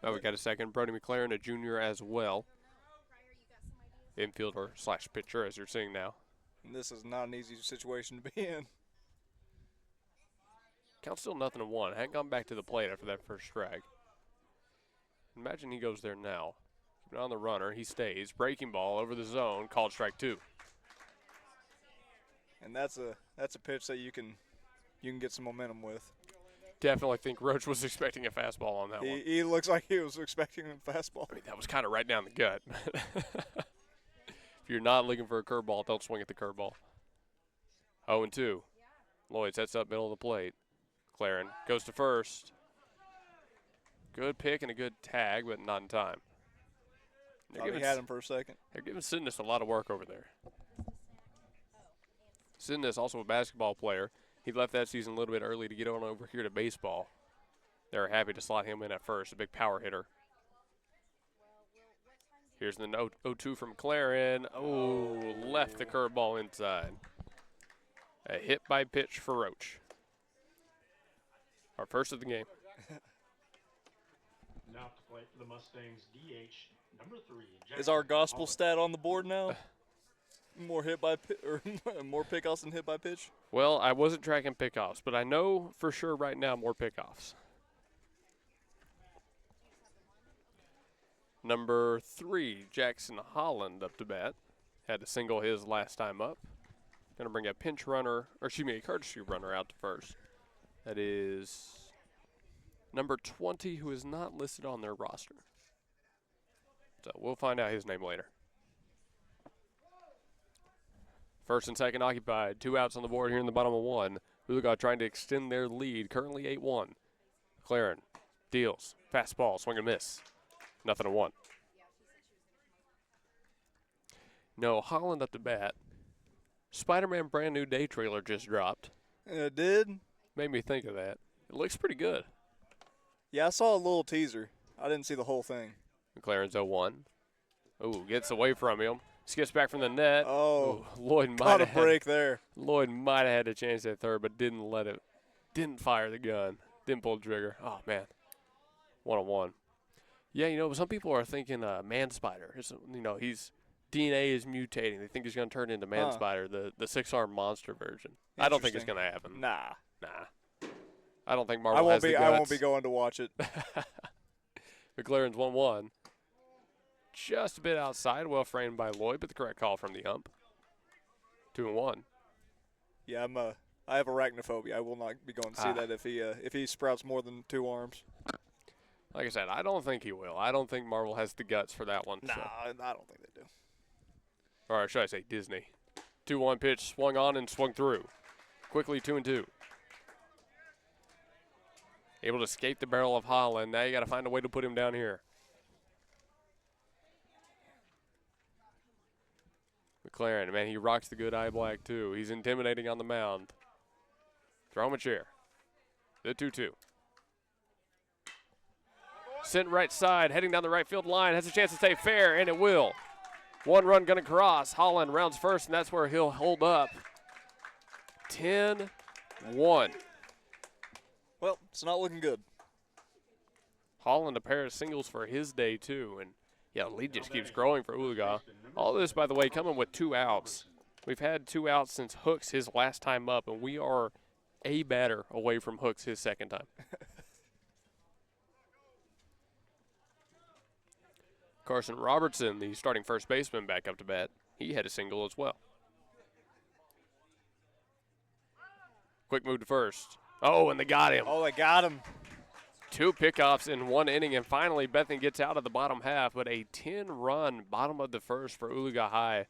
Oh, we got a second. Brody McLaren, a junior as well. Infielder / pitcher, as you're seeing now. And this is not an easy situation to be in. Count's still 0-1. Hadn't gone back to the plate after that first strike. Imagine he goes there now. Keep it on the runner. He stays. Breaking ball over the zone. Called strike 2. And that's a pitch that you can get some momentum with. Definitely think Roach was expecting a fastball on that one. He looks like he was expecting a fastball. I mean, that was kind of right down the gut. If you're not looking for a curveball, don't swing at the curveball. 0-2. Lloyd sets up middle of the plate. Claren goes to first. Good pick and a good tag, but not in time. Thought he had him for a second. They're giving Sidness a lot of work over there. Sidness, also a basketball player. He left that season a little bit early to get on over here to baseball. They're happy to slot him in at first, a big power hitter. Here's the 0-2 from Claren. Oh, left the curveball inside. A hit by pitch for Roach. Our first of the game. Now to play for the Mustangs, DH number 3. Is our gospel stat on the board now? More hit by or more pickoffs than hit by pitch? Well, I wasn't tracking pickoffs, but I know for sure right now more pickoffs. Number 3, Jackson Holland up to bat. Had to single his last time up. Going to bring a pinch runner, or excuse me, a courtesy runner out to first. That is number 20, who is not listed on their roster. So we'll find out his name later. First and second occupied. 2 outs on the board here in the bottom of 1. Oologah trying to extend their lead. Currently 8-1. Claren deals. Fastball. Swing and miss. 0-1. No, Holland up to bat. Spider-Man brand new day trailer just dropped. It did? Made me think of that. It looks pretty good. Yeah, I saw a little teaser. I didn't see the whole thing. McLaren's 0-1. Ooh, gets away from him. Skips back from the net. Oh, ooh, Lloyd might got a have break there. Lloyd might have had a chance at third, but didn't let it. Didn't fire the gun. Didn't pull the trigger. Oh man, 1-1. Yeah, you know, some people are thinking man spider. You know, his DNA is mutating. They think he's going to turn into man spider, the 6-arm monster version. I don't think it's going to happen. Nah. I don't think Marvel has the guts. I won't be going to watch it. McLaren's 1-1. Just a bit outside, well framed by Lloyd, but the correct call from the ump. 2-1. Yeah, I have arachnophobia. I will not be going to see that if he sprouts more than 2 arms. Like I said, I don't think he will. I don't think Marvel has the guts for that one. Nah, so. I don't think they do. Or should I say Disney. 2-1 pitch, swung on and swung through. Quickly 2-2. Able to escape the barrel of Holland. Now you got to find a way to put him down here. McLaren, man, he rocks the good eye black too. He's intimidating on the mound. Throw him a chair. The 2-2. Sent right side, heading down the right field line. Has a chance to stay fair, and it will. 1 run going to cross. Holland rounds first, and that's where he'll hold up. 10-1. Well, it's not looking good. Holland a pair of singles for his day, too. And, yeah, the lead just keeps growing for Oologah. All this, by the way, coming with 2 outs. We've had 2 outs since Hooks his last time up, and we are a batter away from Hooks his second time. Carson Robertson, the starting first baseman, back up to bat. He had a single as well. Quick move to first. Oh, and they got him. Oh, they got him. 2 pickoffs in 1 inning, and finally Bethany gets out of the bottom half, but a 10-run bottom of the first for Oologah High.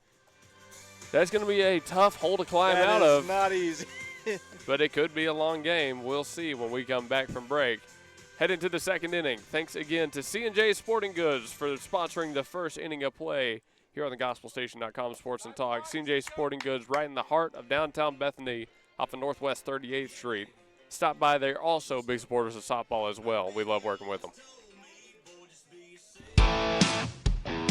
That's going to be a tough hole to climb out of. Not easy. But it could be a long game. We'll see when we come back from break. Head into the second inning. Thanks again to C&J Sporting Goods for sponsoring the first inning of play here on the GospelStation.com Sports and Talk. C&J Sporting Goods right in the heart of downtown Bethany off of Northwest 38th Street. Stop by. They're also big supporters of softball as well. We love working with them.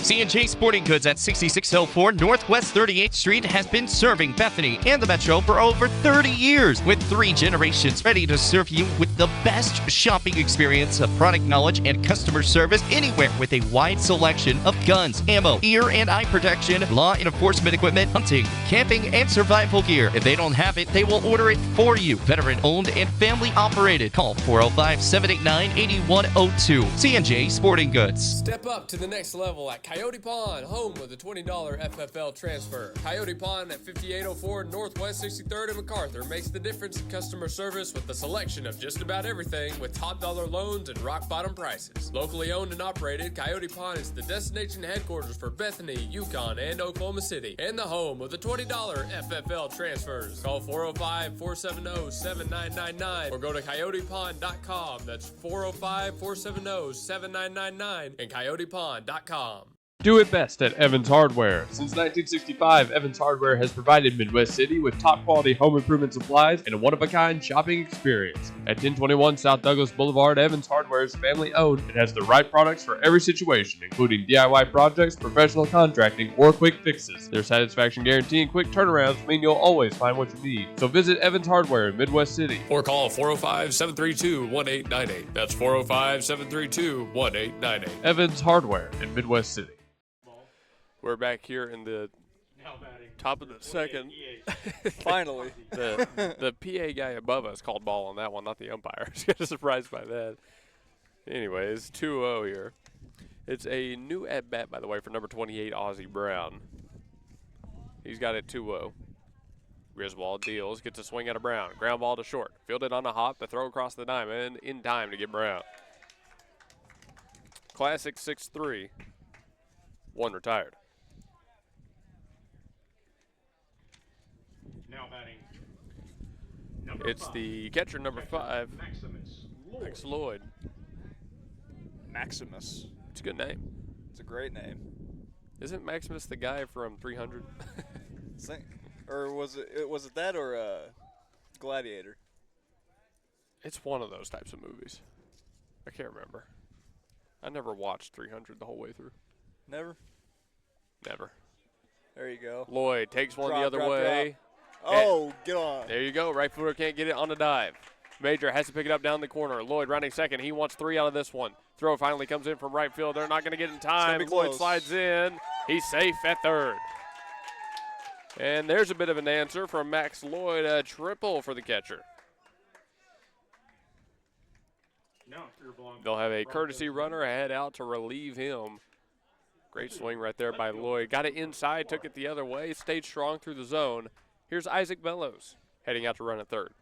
C&J Sporting Goods at 6604 Northwest 38th Street has been serving Bethany and the Metro for over 30 years, with 3 generations ready to serve you with the best shopping experience of product knowledge and customer service anywhere, with a wide selection of guns, ammo, ear and eye protection, law enforcement equipment, hunting, camping, and survival gear. If they don't have it, they will order it for you. Veteran owned and family operated. Call 405-789-8102. C&J Sporting Goods. Step up to the next level at Coyote Pond, home of the $20 FFL transfer. Coyote Pond at 5804 Northwest 63rd and MacArthur makes the difference in customer service with the selection of just about everything, with top dollar loans and rock bottom prices. Locally owned and operated, Coyote Pond is the destination headquarters for Bethany, Yukon, and Oklahoma City, and the home of the $20 FFL transfers. Call 405-470-7999 or go to coyotepond.com. That's 405-470-7999 and coyotepond.com. Do it best at Evans Hardware. Since 1965, Evans Hardware has provided Midwest City with top-quality home improvement supplies and a one-of-a-kind shopping experience. At 1021 South Douglas Boulevard, Evans Hardware is family-owned and has the right products for every situation, including DIY projects, professional contracting, or quick fixes. Their satisfaction guarantee and quick turnarounds mean you'll always find what you need. So visit Evans Hardware in Midwest City. Or call 405-732-1898. That's 405-732-1898. Evans Hardware in Midwest City. We're back here in the top of the second. Finally. The PA guy above us called ball on that one, not the umpire. I was kind of surprised by that. Anyways, 2-0 here. It's a new at-bat, by the way, for number 28, Ozzie Brown. He's got it 2-0. Griswold deals, gets a swing out of Brown. Ground ball to short. Fielded on a hop, the throw across the diamond in time to get Brown. Classic 6-3. 1 retired. Now batting. It's the catcher, number 5, Max Lloyd. Maximus. It's a good name. It's a great name. Isn't Maximus the guy from 300? Or was it that or Gladiator? It's one of those types of movies. I can't remember. I never watched 300 the whole way through. Never? Never. There you go. Lloyd takes one the other drop. way. Oh, get on. There you go. Right fielder can't get it on the dive. Major has to pick it up down the corner. Lloyd rounding second. He wants 3 out of this one. Throw finally comes in from right field. They're not going to get in time. Lloyd slides in. He's safe at third. And there's a bit of an answer from Max Lloyd. A triple for the catcher. They'll have a courtesy runner ahead out to relieve him. Great swing right there by Lloyd. Got it inside, took it the other way, stayed strong through the zone. Here's Isaac Bellows heading out to run at third.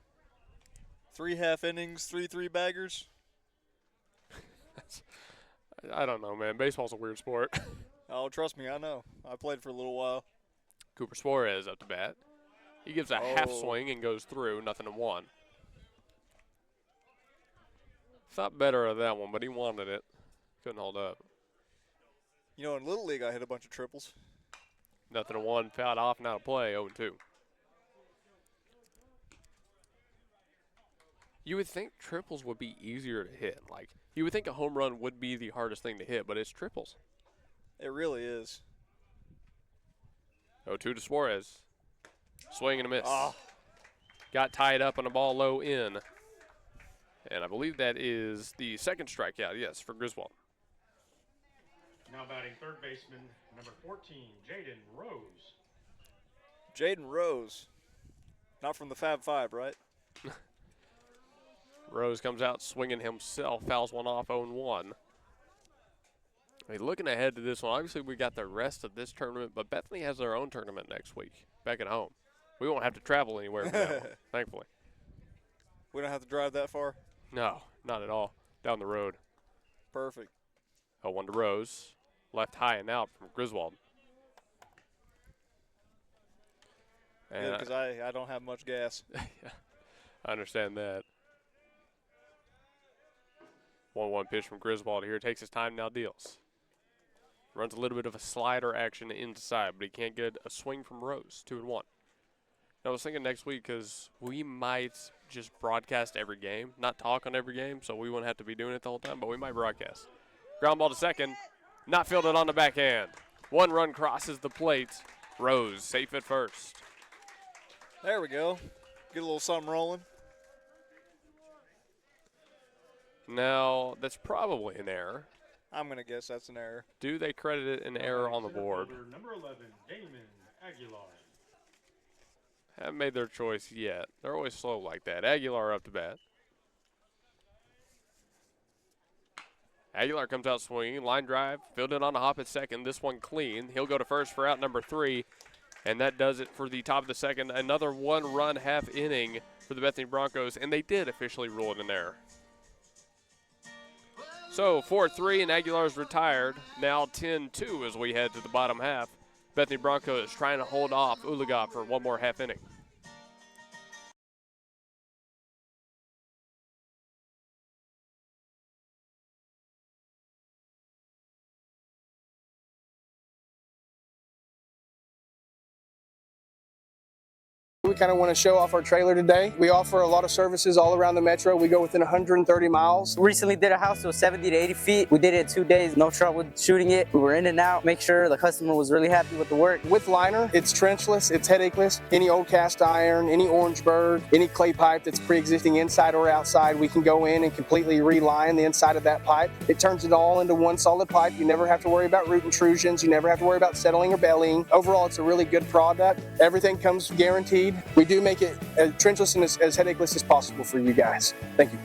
3 half innings, 3 baggers. I don't know, man. Baseball's a weird sport. Oh, trust me, I know. I played for a little while. Cooper Suarez up to bat. He gives a half swing and goes through, 0-1. Thought better of that one, but he wanted it. Couldn't hold up. You know, in Little League, I hit a bunch of triples. 0-1, fouled off, now to play, 0-2. You would think triples would be easier to hit. Like, you would think a home run would be the hardest thing to hit, but it's triples. It really is. 0-2 to Suarez. Swing and a miss. Oh. Got tied up on a ball low in. And I believe that is the second strikeout, yes, for Griswold. Now batting third baseman, number 14, Jaden Rose. Jaden Rose. Not from the Fab Five, right? Rose comes out swinging himself, fouls one off, 0-1. I mean, looking ahead to this one, obviously we got the rest of this tournament, but Bethany has their own tournament next week, back at home. We won't have to travel anywhere for that one, thankfully. We don't have to drive that far? No, not at all. Down the road. Perfect. 0-1 to Rose. Left high and out from Griswold. Good, because I don't have much gas. Yeah, I understand that. 1-1 pitch from Griswold here. Takes his time, now deals. Runs a little bit of a slider action inside, but he can't get a swing from Rose. 2-1. I was thinking next week, because we might just broadcast every game, not talk on every game, so we wouldn't have to be doing it the whole time, but we might broadcast. Ground ball to second. Not fielded on the backhand. One run crosses the plate. Rose safe at first. There we go. Get a little something rolling. Now, that's probably an error. I'm going to guess that's an error. Do they credit it an error on the board? Number 11, Damon Aguilar. Haven't made their choice yet. They're always slow like that. Aguilar up to bat. Aguilar comes out swinging. Line drive. Fielded on a hop at second. This one clean. He'll go to first for out number 3. And that does it for the top of the second. Another one-run half inning for the Bethany Bronchos. And they did officially rule it an error. So 4-3 and Aguilar's retired. Now 10-2 as we head to the bottom half. Bethany Bronchos trying to hold off Oologah for one more half inning. We kind of want to show off our trailer today. We offer a lot of services all around the metro. We go within 130 miles. Recently did a house that was 70 to 80 feet. We did it in 2 days, no trouble shooting it. We were in and out, make sure the customer was really happy with the work. With liner, it's trenchless, it's headacheless. Any old cast iron, any orange bird, any clay pipe that's pre-existing inside or outside, we can go in and completely reline the inside of that pipe. It turns it all into one solid pipe. You never have to worry about root intrusions. You never have to worry about settling or bellying. Overall, it's a really good product. Everything comes guaranteed. We do make it as trenchless and as headacheless as possible for you guys. Thank you.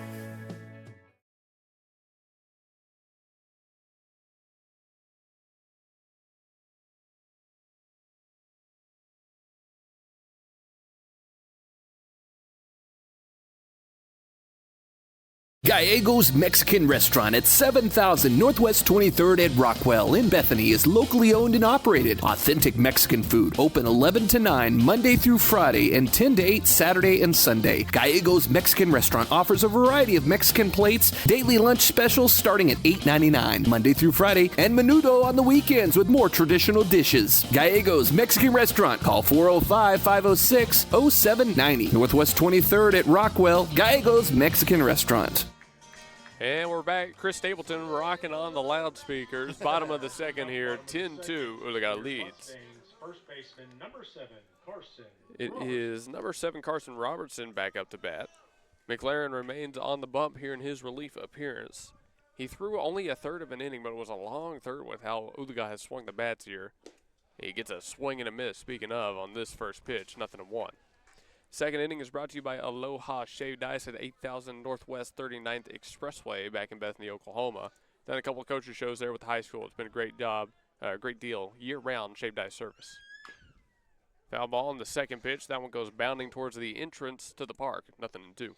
Gallegos Mexican Restaurant at 7000 Northwest 23rd at Rockwell in Bethany is locally owned and operated. Authentic Mexican food. Open 11 to 9 Monday through Friday and 10 to 8 Saturday and Sunday. Gallegos Mexican Restaurant offers a variety of Mexican plates, daily lunch specials starting at $8.99 Monday through Friday, and menudo on the weekends with more traditional dishes. Gallegos Mexican Restaurant. Call 405-506-0790. Northwest 23rd at Rockwell. Gallegos Mexican Restaurant. And we're back. Chris Stapleton rocking on the loudspeakers. Bottom of the second here, 10-2. Oologah leads. First baseman, number 7, Carson. It is number 7, Carson Robertson, back up to bat. McLaren remains on the bump here in his relief appearance. He threw only a third of an inning, but it was a long third with how Oologah has swung the bats here. He gets a swing and a miss, speaking of, on this first pitch, 0-1. Second inning is brought to you by Aloha Shaved Ice at 8000 Northwest 39th Expressway back in Bethany, Oklahoma. Done a couple of coaches shows there with the high school. It's been a great job, great deal, year-round shaved ice service. Foul ball on the second pitch. That one goes bounding towards the entrance to the park, 0-2.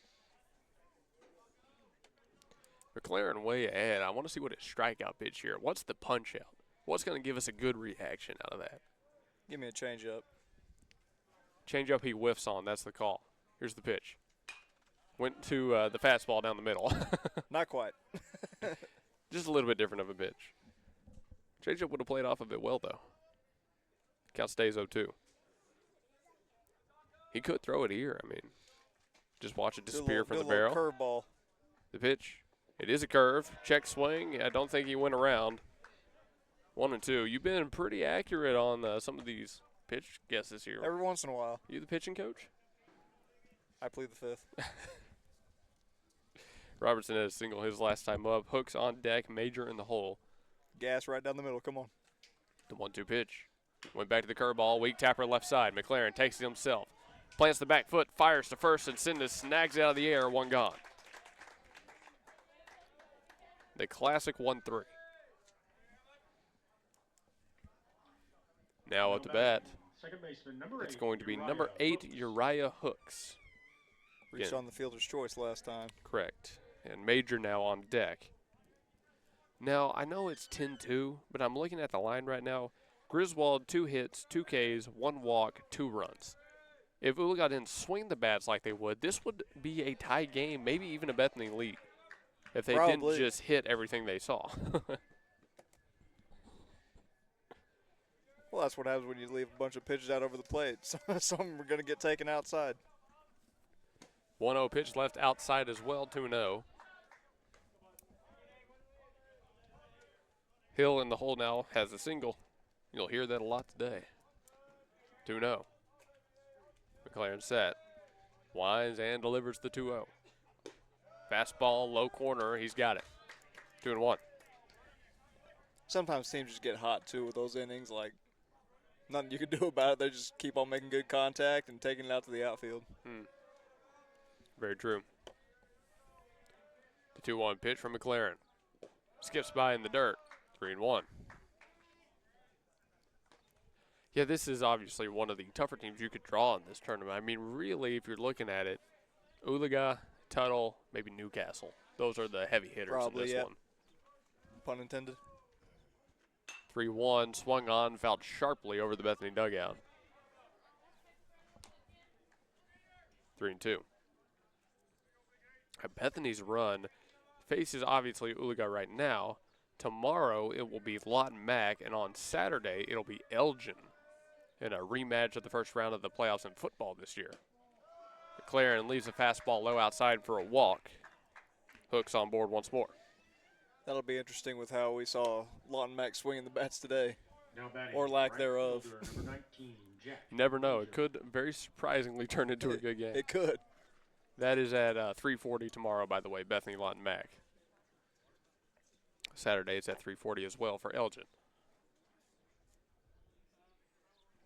McLaren way ahead. I want to see what his strikeout pitch here. What's the punch out? What's going to give us a good reaction out of that? Give me a changeup. Changeup he whiffs on. That's the call. Here's the pitch. Went to the fastball down the middle. Not quite. Just a little bit different of a pitch. Changeup would have played off of it well, though. Count stays 0-2. He could throw it here. I mean, just watch it disappear from the barrel. Curveball. The pitch. It is a curve. Check swing. I don't think he went around. 1-2. You've been pretty accurate on some of these pitch guesses here. Every once in a while. You the pitching coach? I plead the fifth. Robertson had a single his last time up. Hooks on deck, major in the hole. Gas right down the middle. Come on. The 1-2 pitch. Went back to the curveball. Weak tapper left side. McLaren takes it himself. Plants the back foot, fires to first, and Cindas snags it out of the air. One gone. The classic 1-3. Now up to bat. Second baseman, number 8. It's going to be number 8, Uriah Hooks. Reached on the fielder's choice last time. Correct. And Major now on deck. Now, I know it's 10-2, but I'm looking at the line right now. Griswold, 2 hits, 2 Ks, 1 walk, 2 runs. If Oologah didn't swing the bats like they would, this would be a tie game, maybe even a Bethany lead, if they didn't just hit everything they saw. Well, that's what happens when you leave a bunch of pitches out over the plate. Some of them are going to get taken outside. 1-0 pitch left outside as well, 2-0. Hill in the hole now has a single. You'll hear that a lot today. 2-0. McLaren set. Winds and delivers the 2-0. Fastball, low corner. He's got it. 2-1. Sometimes teams just get hot, too, with those innings. Like, nothing you can do about it. They just keep on making good contact and taking it out to the outfield. Very true. The 2-1 pitch from McLaren. Skips by in the dirt. 3-1. Yeah, this is obviously one of the tougher teams you could draw in this tournament. I mean, really, if you're looking at it, Oologah, Tuttle, maybe Newcastle. Those are the heavy hitters Probably, in this yeah. one. Pun intended. 3-1, swung on, fouled sharply over the Bethany dugout. 3-2. Bethany's run faces obviously Oologah right now. Tomorrow it will be Lawton Mac, and on Saturday it'll be Elgin in a rematch of the first round of the playoffs in football this year. McLaren leaves a fastball low outside for a walk. Hooks on board once more. That'll be interesting with how we saw Lawton Mack swinging the bats today, Now batting or lack right thereof. fielder, number 19, Jack. You never know. It could very surprisingly turn into a good game. It could. That is at 3:40 tomorrow, by the way, Bethany Lawton Mac. Saturday it's at 3:40 as well for Elgin.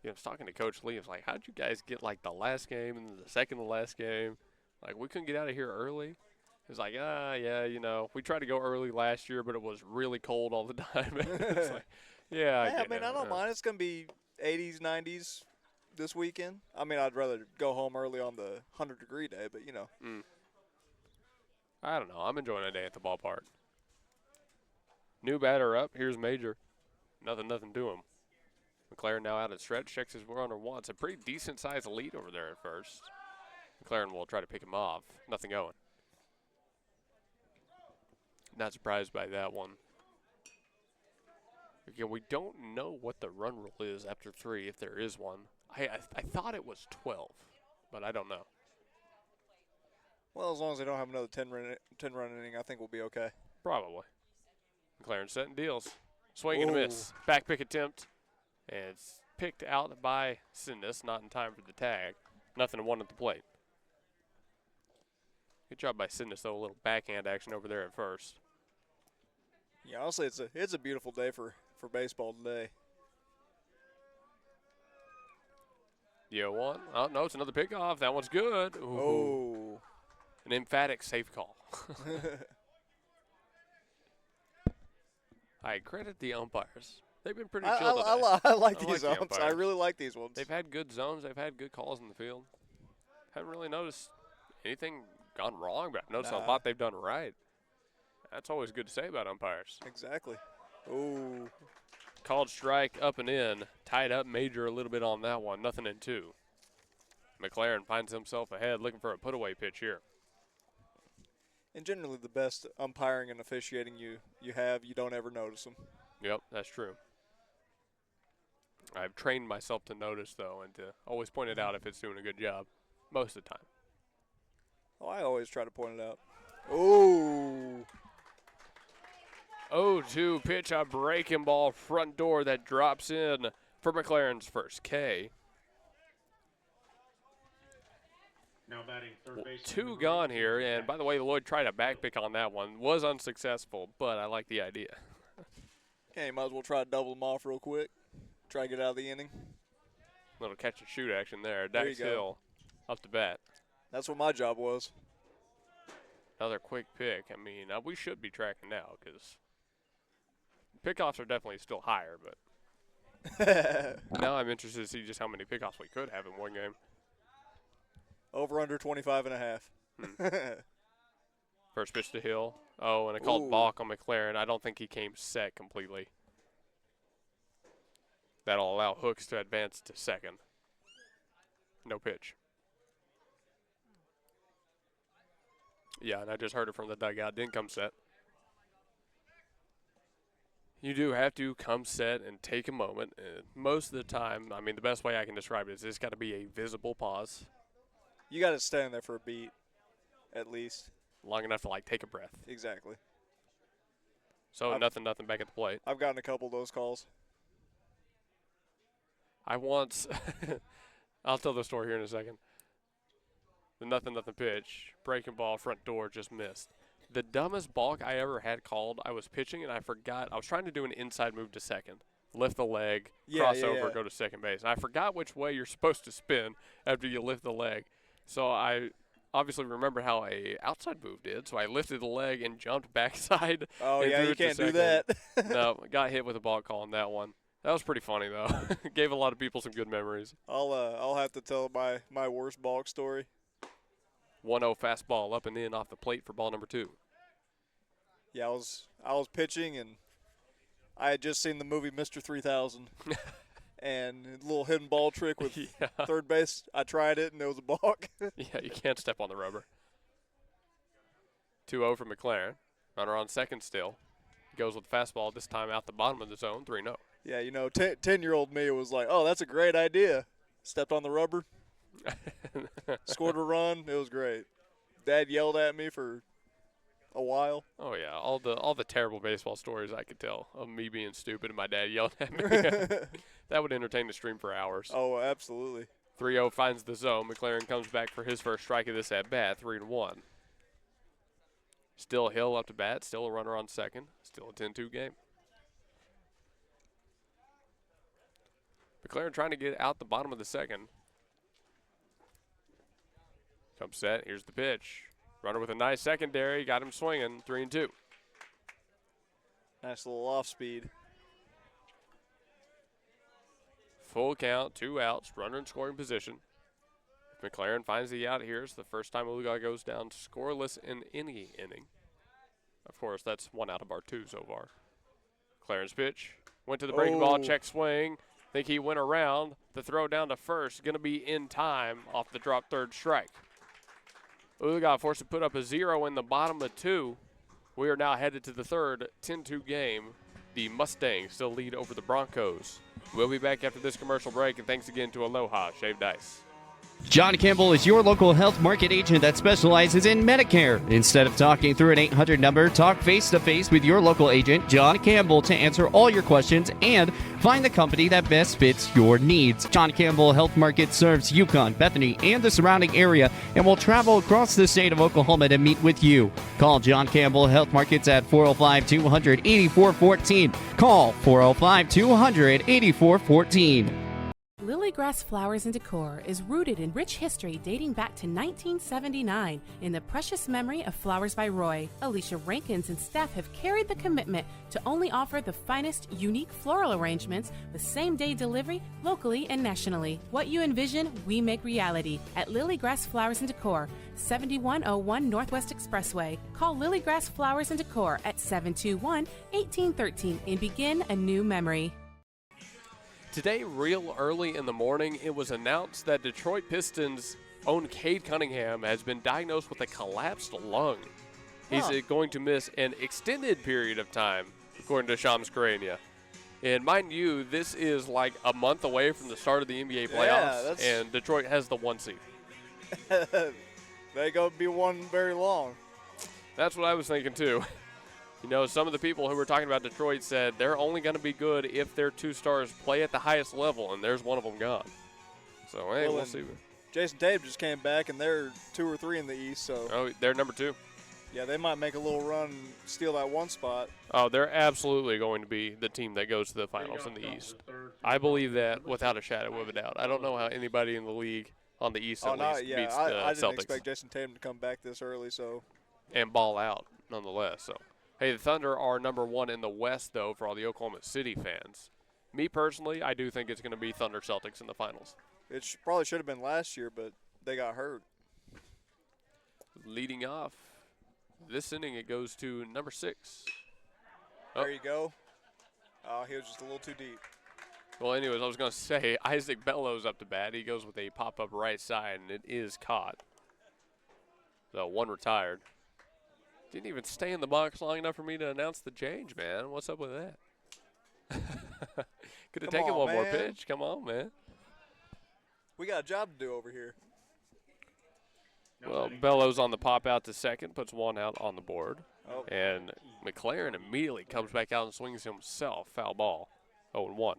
I was talking to Coach Lee. I was like, how'd you guys get like the last game and the second to last game? Like, we couldn't get out of here early. He was like, yeah, you know, we tried to go early last year, but it was really cold all the time. It's like, yeah, I mean, I don't mind. It's going to be 80s, 90s this weekend. I mean, I'd rather go home early on the 100-degree day, but, you know. I don't know. I'm enjoying a day at the ballpark. New batter up. Here's Major. Nothing to him. McLaren now out at stretch. Checks his runner once. A pretty decent-sized lead over there at first. McLaren will try to pick him off. Nothing going. Not surprised by that one. Again, we don't know what the run rule is after 3, if there is one. I thought it was 12, but I don't know. Well, as long as they don't have another 10-run inning, I think we'll be okay. Probably. McLaren setting deals. Swing and a miss. Back pick attempt. And it's picked out by Sindus, not in time for the tag. 0-1 at the plate. Good job by Sindus, though. A little backhand action over there at first. Yeah, honestly, it's a beautiful day for baseball today. 0-1. Oh, no, it's another pickoff. That one's good. Ooh. Oh. An emphatic safe call. I credit the umpires. They've been pretty chill today. I like these umps. I really like these ones. They've had good zones. They've had good calls in the field. Haven't really noticed anything gone wrong, but I've noticed a lot they've done right. That's always good to say about umpires. Exactly. Oh. Called strike up and in. Tied up Major a little bit on that one. 0-2. McLaren finds himself ahead looking for a put-away pitch here. And generally the best umpiring and officiating you have, you don't ever notice them. Yep, that's true. I've trained myself to notice, though, and to always point it out if it's doing a good job most of the time. Oh, I always try to point it out. Oh. 0-2 pitch, a breaking ball front door that drops in for McLaren's first K. Now batting third base. 2 gone here, and by the way, Lloyd tried a back pick on that one. Was unsuccessful, but I like the idea. Okay, you might as well try to double them off real quick. Try to get out of the inning. Little catch and shoot action there. There Dax you go. Hill up to bat. That's what my job was. Another quick pick. I mean, we should be tracking now because pickoffs are definitely still higher, but now I'm interested to see just how many pickoffs we could have in one game. Over under 25.5. First pitch to Hill. Oh, and a called balk on McLaren. I don't think he came set completely. That'll allow Hooks to advance to second. No pitch. Yeah, and I just heard it from the dugout. Didn't come set. You do have to come set and take a moment. And most of the time, I mean, the best way I can describe it is it's got to be a visible pause. You got to stand there for a beat, at least. Long enough to, like, take a breath. Exactly. So nothing back at the plate. I've gotten a couple of those calls. I once – I'll tell the story here in a second. The nothing pitch, breaking ball, front door, just missed. The dumbest balk I ever had called, I was pitching and I forgot. I was trying to do an inside move to second. Lift the leg, cross over, go to second base. And I forgot which way you're supposed to spin after you lift the leg. So I obviously remember how a outside move did. So I lifted the leg and jumped backside. Oh, and yeah, you can't do that. No, got hit with a ball call on that one. That was pretty funny, though. Gave a lot of people some good memories. I'll have to tell my worst balk story. 1-0 fastball up and in off the plate for ball number 2. Yeah, I was pitching, and I had just seen the movie Mr. 3000. And a little hidden ball trick with third base. I tried it, and it was a balk. Yeah, you can't step on the rubber. 2-0 for McLaren. Runner on second still. Goes with the fastball, this time out the bottom of the zone, 3-0. Yeah, 10-year-old me was like, oh, that's a great idea. Stepped on the rubber. Scored a run. It was great. Dad yelled at me for a while. Oh, yeah, all the terrible baseball stories I could tell of me being stupid and my dad yelling at me. That would entertain the stream for hours. Oh, absolutely. 3-0 finds the zone. McLaren comes back for his first strike of this at-bat, 3-1. Still Hill up to bat, still a runner on second, still a 10-2 game. McLaren trying to get out the bottom of the second. Comes set, here's the pitch. Runner with a nice secondary, got him swinging, 3-2. Nice little off speed. Full count, 2 outs, runner in scoring position. If McLaren finds the out here, it's the first time Oologah goes down scoreless in any inning. Of course, that's 1 out of our 2 so far. McLaren's pitch, went to the breaking ball, check swing. Think he went around. The throw down to first, going to be in time off the drop third strike. Oologah forced to put up a 0 in the bottom of 2. We are now headed to the third 10-2 game. The Mustangs still lead over the Broncos. We'll be back after this commercial break, and thanks again to Oologah Shaved Ice. John Campbell is your local health market agent that specializes in Medicare. Instead of talking through an 800 number, talk face-to-face with your local agent, John Campbell, to answer all your questions and find the company that best fits your needs. John Campbell Health Market serves Yukon, Bethany, and the surrounding area and will travel across the state of Oklahoma to meet with you. Call John Campbell Health Markets at 405-200-8414. Call 405-200-8414. Lilygrass Flowers and Decor is rooted in rich history dating back to 1979 in the precious memory of Flowers by Roy. Alicia Rankins and staff have carried the commitment to only offer the finest, unique floral arrangements with same-day delivery locally and nationally. What you envision, we make reality at Lilygrass Flowers and Decor, 7101 Northwest Expressway. Call Lilygrass Flowers and Decor at 721-1813 and begin a new memory. Today, real early in the morning, it was announced that Detroit Pistons' own Cade Cunningham has been diagnosed with a collapsed lung. He's going to miss an extended period of time, according to Shams Charania. And mind you, this is like a month away from the start of the NBA playoffs, and Detroit has the 1 seed. They gonna be one very long. That's what I was thinking, too. You know, some of the people who were talking about Detroit said they're only going to be good if their 2 stars play at the highest level, and there's one of them gone. So, hey, we'll see. Jason Tatum just came back, and they're 2 or 3 in the East. So. Oh, they're number 2. Yeah, they might make a little run, steal that 1 spot. Oh, they're absolutely going to be the team that goes to the finals in the East. I believe that without a shadow of a doubt. I don't know how anybody in the league on the East at least beats the Celtics. I didn't expect Jason Tatum to come back this early, so. And ball out, nonetheless, so. Hey, the Thunder are number 1 in the West, though, for all the Oklahoma City fans. Me, personally, I do think it's going to be Thunder Celtics in the finals. It probably should have been last year, but they got hurt. Leading off this inning, it goes to number 6. There you go. Oh, he was just a little too deep. Well, anyways, I was going to say, Isaac Bellows up to bat. He goes with a pop-up right side, and it is caught. So 1 retired. Didn't even stay in the box long enough for me to announce the change, man. What's up with that? Could have taken one more pitch. Come on, man. We got a job to do over here. Well, Bellows on the pop out to second, puts 1 out on the board. Oh. And McLaren immediately comes back out and swings himself. Foul ball. 0-1.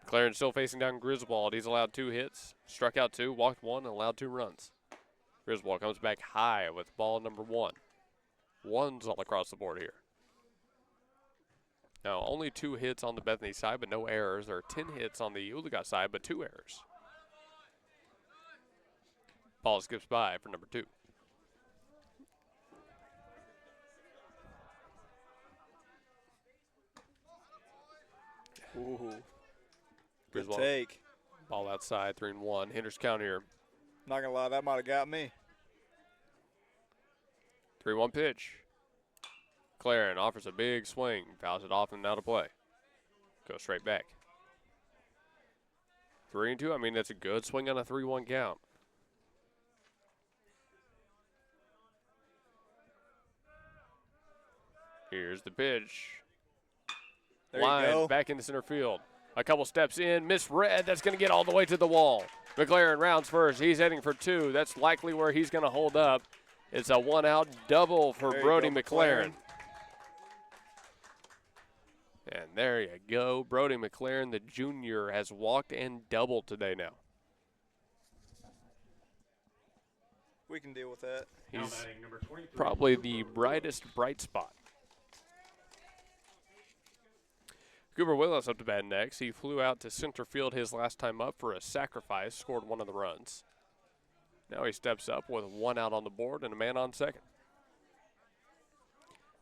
McLaren still facing down Griswold. He's allowed 2 hits, struck out 2, walked 1, and allowed 2 runs. Griswold comes back high with ball number 1. Ones all across the board here. Now, only 2 hits on the Bethany side, but no errors. There are 10 hits on the Oologah side, but 2 errors. Ball skips by for number 2. Ooh. Good Griswold. take. Ball outside, 3-1. Hitters count here. Not going to lie, that might have got me. 3-1 pitch. McLaren offers a big swing, fouls it off and out of play. Goes straight back. 3-2. I mean, that's a good swing on a 3-1 count. Here's the pitch. There you Line go. back into center field. A couple steps in, misread. That's going to get all the way to the wall. McLaren rounds first. He's heading for 2. That's likely where he's going to hold up. It's a 1-out double for There you Brody go, McLaren. And there you go. Brody McLaren, the junior, has walked and doubled today now. We can deal with that. He's probably the brightest bright spot. Cooper Willis up to bat next. He flew out to center field his last time up for a sacrifice, scored 1 of the runs. Now he steps up with 1 out on the board and a man on second.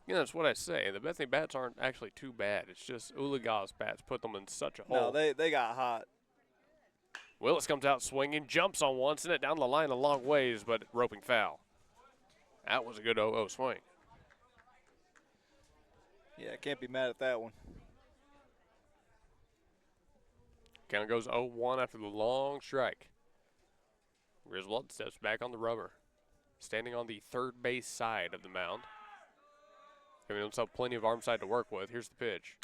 You know, that's what I say. The Bethany bats aren't actually too bad. It's just Oologah's bats put them in such a hole. No, they got hot. Willis comes out swinging, jumps on one, sent it down the line a long ways, but roping foul. That was a good 0-0 swing. Yeah, can't be mad at that one. Count goes 0-1 after the long strike. Griswold steps back on the rubber, standing on the third base side of the mound. Giving himself plenty of arm side to work with. Here's the pitch.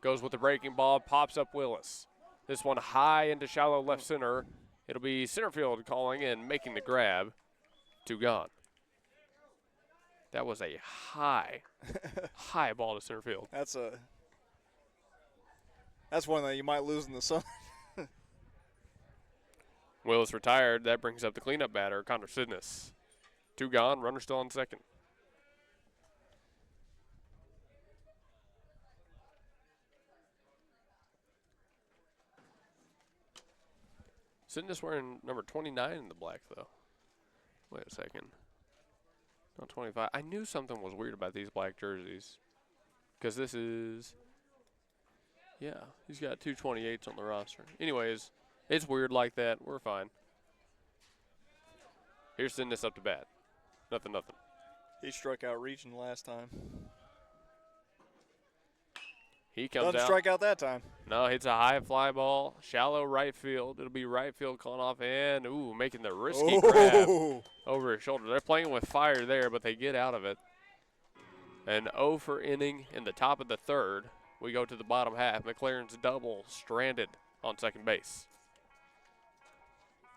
Goes with the breaking ball, pops up Willis. This one high into shallow left center. It'll be center field calling and making the grab. 2 gone. That was a high ball to center field. That's one that you might lose in the sun. Willis retired. That brings up the cleanup batter, Connor Sidness. 2 gone, runner still on second. Sidness wearing number 29 in the black, though. Wait a second. Not 25. I knew something was weird about these black jerseys. Because this is... Yeah, he's got 2 28s on the roster. Anyways, it's weird like that. We're fine. Here's Sidness up to bat. Nothing. He struck out reaching last time. He comes Doesn't out. strike out that time. No, hits a high fly ball, shallow right field. It'll be right field calling off and, making the risky grab over his shoulder. They're playing with fire there, but they get out of it. An 0 for inning in the top of the third. We go to the bottom half. McLaren's double stranded on second base.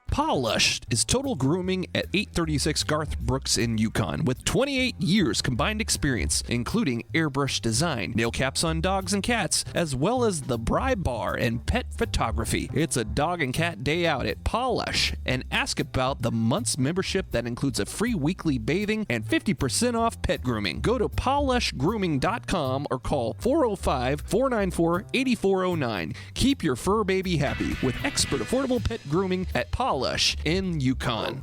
Polish is total grooming at 836 Garth Brooks in Yukon with 28 years combined experience, including airbrush design, nail caps on dogs and cats, as well as the Bribe Bar and pet photography. It's a dog and cat day out at Polish, and ask about the month's membership that includes a free weekly bathing and 50% off pet grooming. Go to polishgrooming.com or call 405-494-8409. Keep your fur baby happy with expert affordable pet grooming at Polish in Yukon.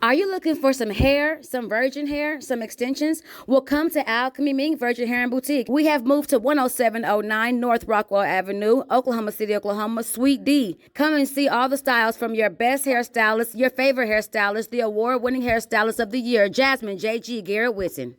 Are you looking for some hair, some virgin hair, some extensions? Well, come to Alchemy Ming Virgin Hair and Boutique. We have moved to 10709 North Rockwell Avenue, Oklahoma City, Oklahoma, Suite D. Come and see all the styles from your best hairstylist, your favorite hairstylist, the award-winning hairstylist of the year, Jasmine J.G. Garrett Whitson.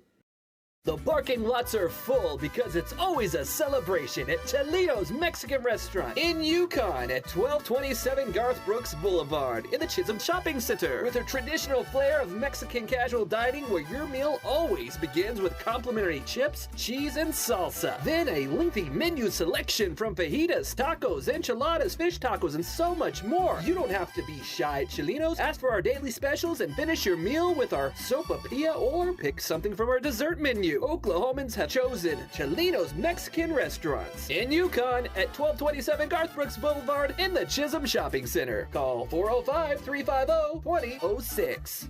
The parking lots are full because it's always a celebration at Chelito's Mexican Restaurant in Yukon at 1227 Garth Brooks Boulevard in the Chisholm Shopping Center. With a traditional flair of Mexican casual dining where your meal always begins with complimentary chips, cheese, and salsa. Then a lengthy menu selection from fajitas, tacos, enchiladas, fish tacos, and so much more. You don't have to be shy at Chelito's. Ask for our daily specials and finish your meal with our sopapilla or pick something from our dessert menu. Oklahomans have chosen Chelito's Mexican Restaurants in Yukon at 1227 Garth Brooks Boulevard in the Chisholm Shopping Center. Call 405-350-2006.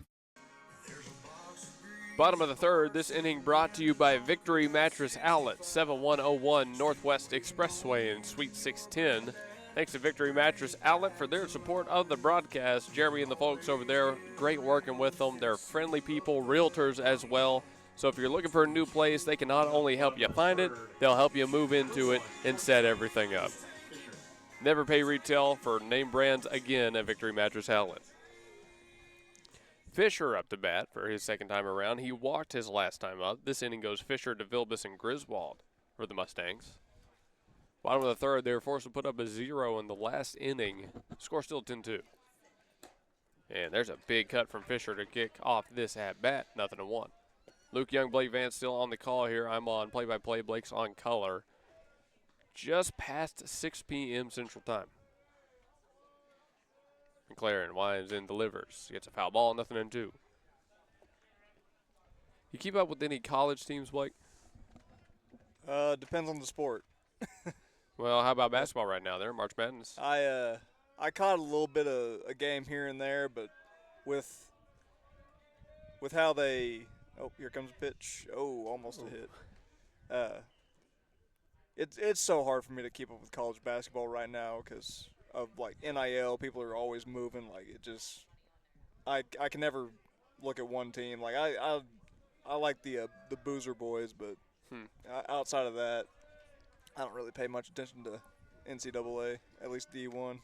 Bottom of the third, this inning brought to you by Victory Mattress Outlet, 7101 Northwest Expressway in Suite 610. Thanks to Victory Mattress Outlet for their support of the broadcast. Jeremy and the folks over there, great working with them. They're friendly people, realtors as well. So if you're looking for a new place, they can not only help you find it, they'll help you move into it and set everything up. Never pay retail for name brands again at Victory Mattress Outlet. Fisher up to bat for his second time around. He walked his last time up. This inning goes Fisher, DeVilbiss, and Griswold for the Mustangs. Bottom of the third, they were forced to put up a 0 in the last inning. Score still 10-2. And there's a big cut from Fisher to kick off this at-bat, 0-1. Luke Young, Blake Vance still on the call here. I'm on play-by-play. Blake's on color. Just past 6 p.m. Central Time. McLaren winds and delivers. Gets a foul ball, 0-2. You keep up with any college teams, Blake? Depends on the sport. Well, how about basketball right now? They're in March Madness. I caught a little bit of a game here and there, but with how they – oh, here comes a pitch. Oh, almost a hit. It's so hard for me to keep up with college basketball right now because of, like, NIL. People are always moving. Like, it just – I can never look at one team. Like, I like the Boozer boys, but outside of that, I don't really pay much attention to NCAA, at least D1.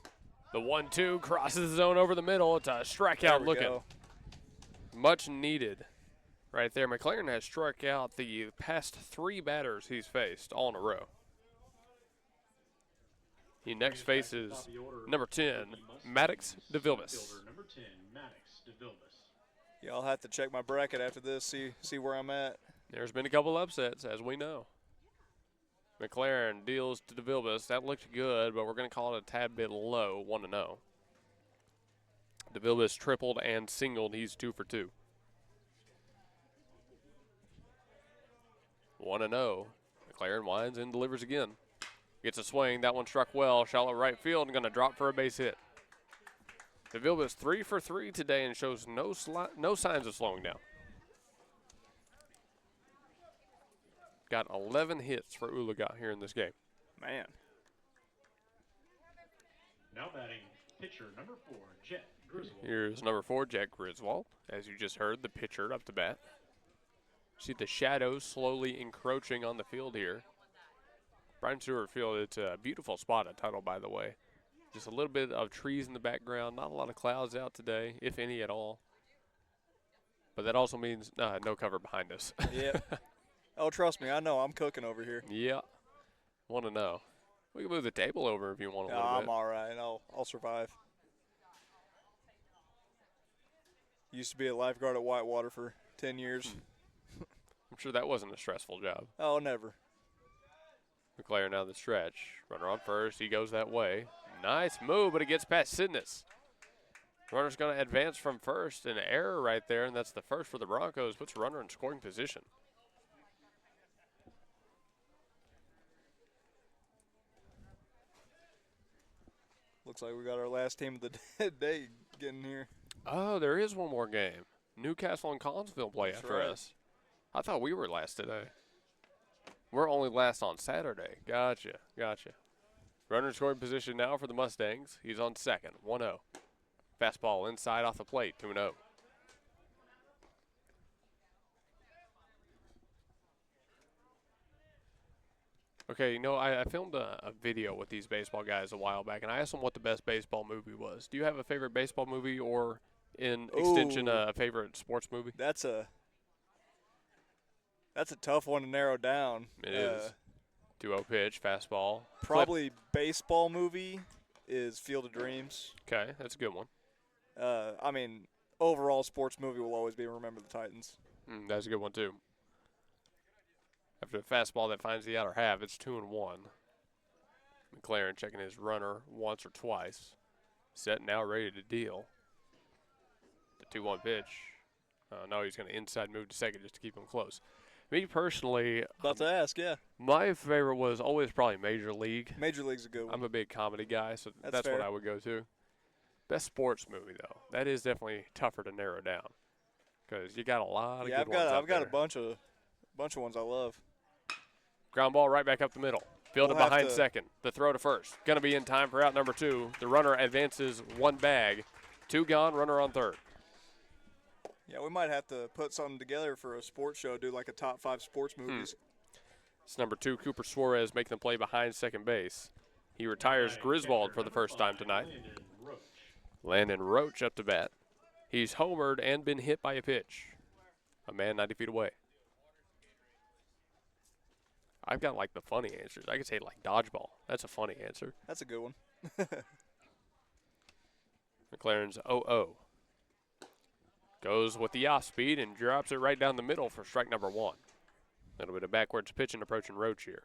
The 1-2 crosses the zone over the middle. It's a strikeout looking. Go. Much needed. Right there, McLaren has struck out the past 3 batters he's faced all in a row. He next faces number 10, Maddox DeVilbiss. Number 10, Maddox DeVilbiss. Yeah, I'll have to check my bracket after this, see where I'm at. There's been a couple upsets, as we know. McLaren deals to DeVilbiss. That looked good, but we're going to call it a tad bit low, 1-0. DeVilbiss tripled and singled. He's 2 for 2. 1-0. McLaren winds and delivers again. Gets a swing. That one struck well. Shallow right field and going to drop for a base hit. DeVilbiss 3 for 3 today and shows no signs of slowing down. Got 11 hits for Oologah here in this game. Man. Now batting pitcher number 4, Jet Griswold. Here's number 4, Jet Griswold. As you just heard, the pitcher up to bat. See the shadows slowly encroaching on the field here. Brian Stewart Field, it's a beautiful spot at Tuttle, by the way. Just a little bit of trees in the background. Not a lot of clouds out today, if any at all. But that also means no cover behind us. Yeah. Oh, trust me, I know. I'm cooking over here. Yeah. Want to know. We can move the table over if you want a little bit. I'm all right. I'll survive. Used to be a lifeguard at Whitewater for 10 years. I'm sure that wasn't a stressful job. Oh, never. McLaren out of the stretch. Runner on first. He goes that way. Nice move, but it gets past Sidness. Runner's going to advance from first. An error right there, and that's the first for the Broncos. Puts a runner in scoring position. Looks like we got our last team of the day getting here. Oh, there is one more game. Newcastle and Collinsville play after us. I thought we were last today. We're only last on Saturday. Gotcha. Runner in scoring position now for the Mustangs. He's on second, 1-0. Fastball inside off the plate, 2-0. Okay, you know, I filmed a video with these baseball guys a while back, and I asked them what the best baseball movie was. Do you have a favorite baseball movie or, in extension, a favorite sports movie? That's a That's a tough one to narrow down. It is. 2-0 pitch, fastball. Probably baseball movie is Field of Dreams. Okay, that's a good one. I mean, overall sports movie will always be Remember the Titans. That's a good one, too. After a fastball that finds the outer half, it's 2-1. McLaren checking his runner once or twice. Set now, ready to deal. The 2-1 pitch. No, he's going to inside move to second just to keep him close. Me personally, About to ask, yeah. my favorite was always probably Major League. Major League's a good one. I'm a big comedy guy, so that's fair. what I would go to. Best sports movie, though. That is definitely tougher to narrow down because you got a lot of good ones out I've got there. a bunch of ones I love. Ground ball right back up the middle. Fielded We'll have behind to- second. The throw to first. Going to be in time for out number 2. The runner advances 1 bag. 2 gone, runner on third. Yeah, we might have to put something together for a sports show, do like a top 5 sports movies. It's number 2, Cooper Suarez, making the play behind second base. He retires Griswold for the first time tonight. Landon Roach up to bat. He's homered and been hit by a pitch. A man 90 feet away. I've got like the funny answers. I could say like dodgeball. That's a funny answer. That's a good one. McLaren's 0-0. Goes with the off speed and drops it right down the middle for strike number 1. A little bit of backwards pitching approaching Roach here.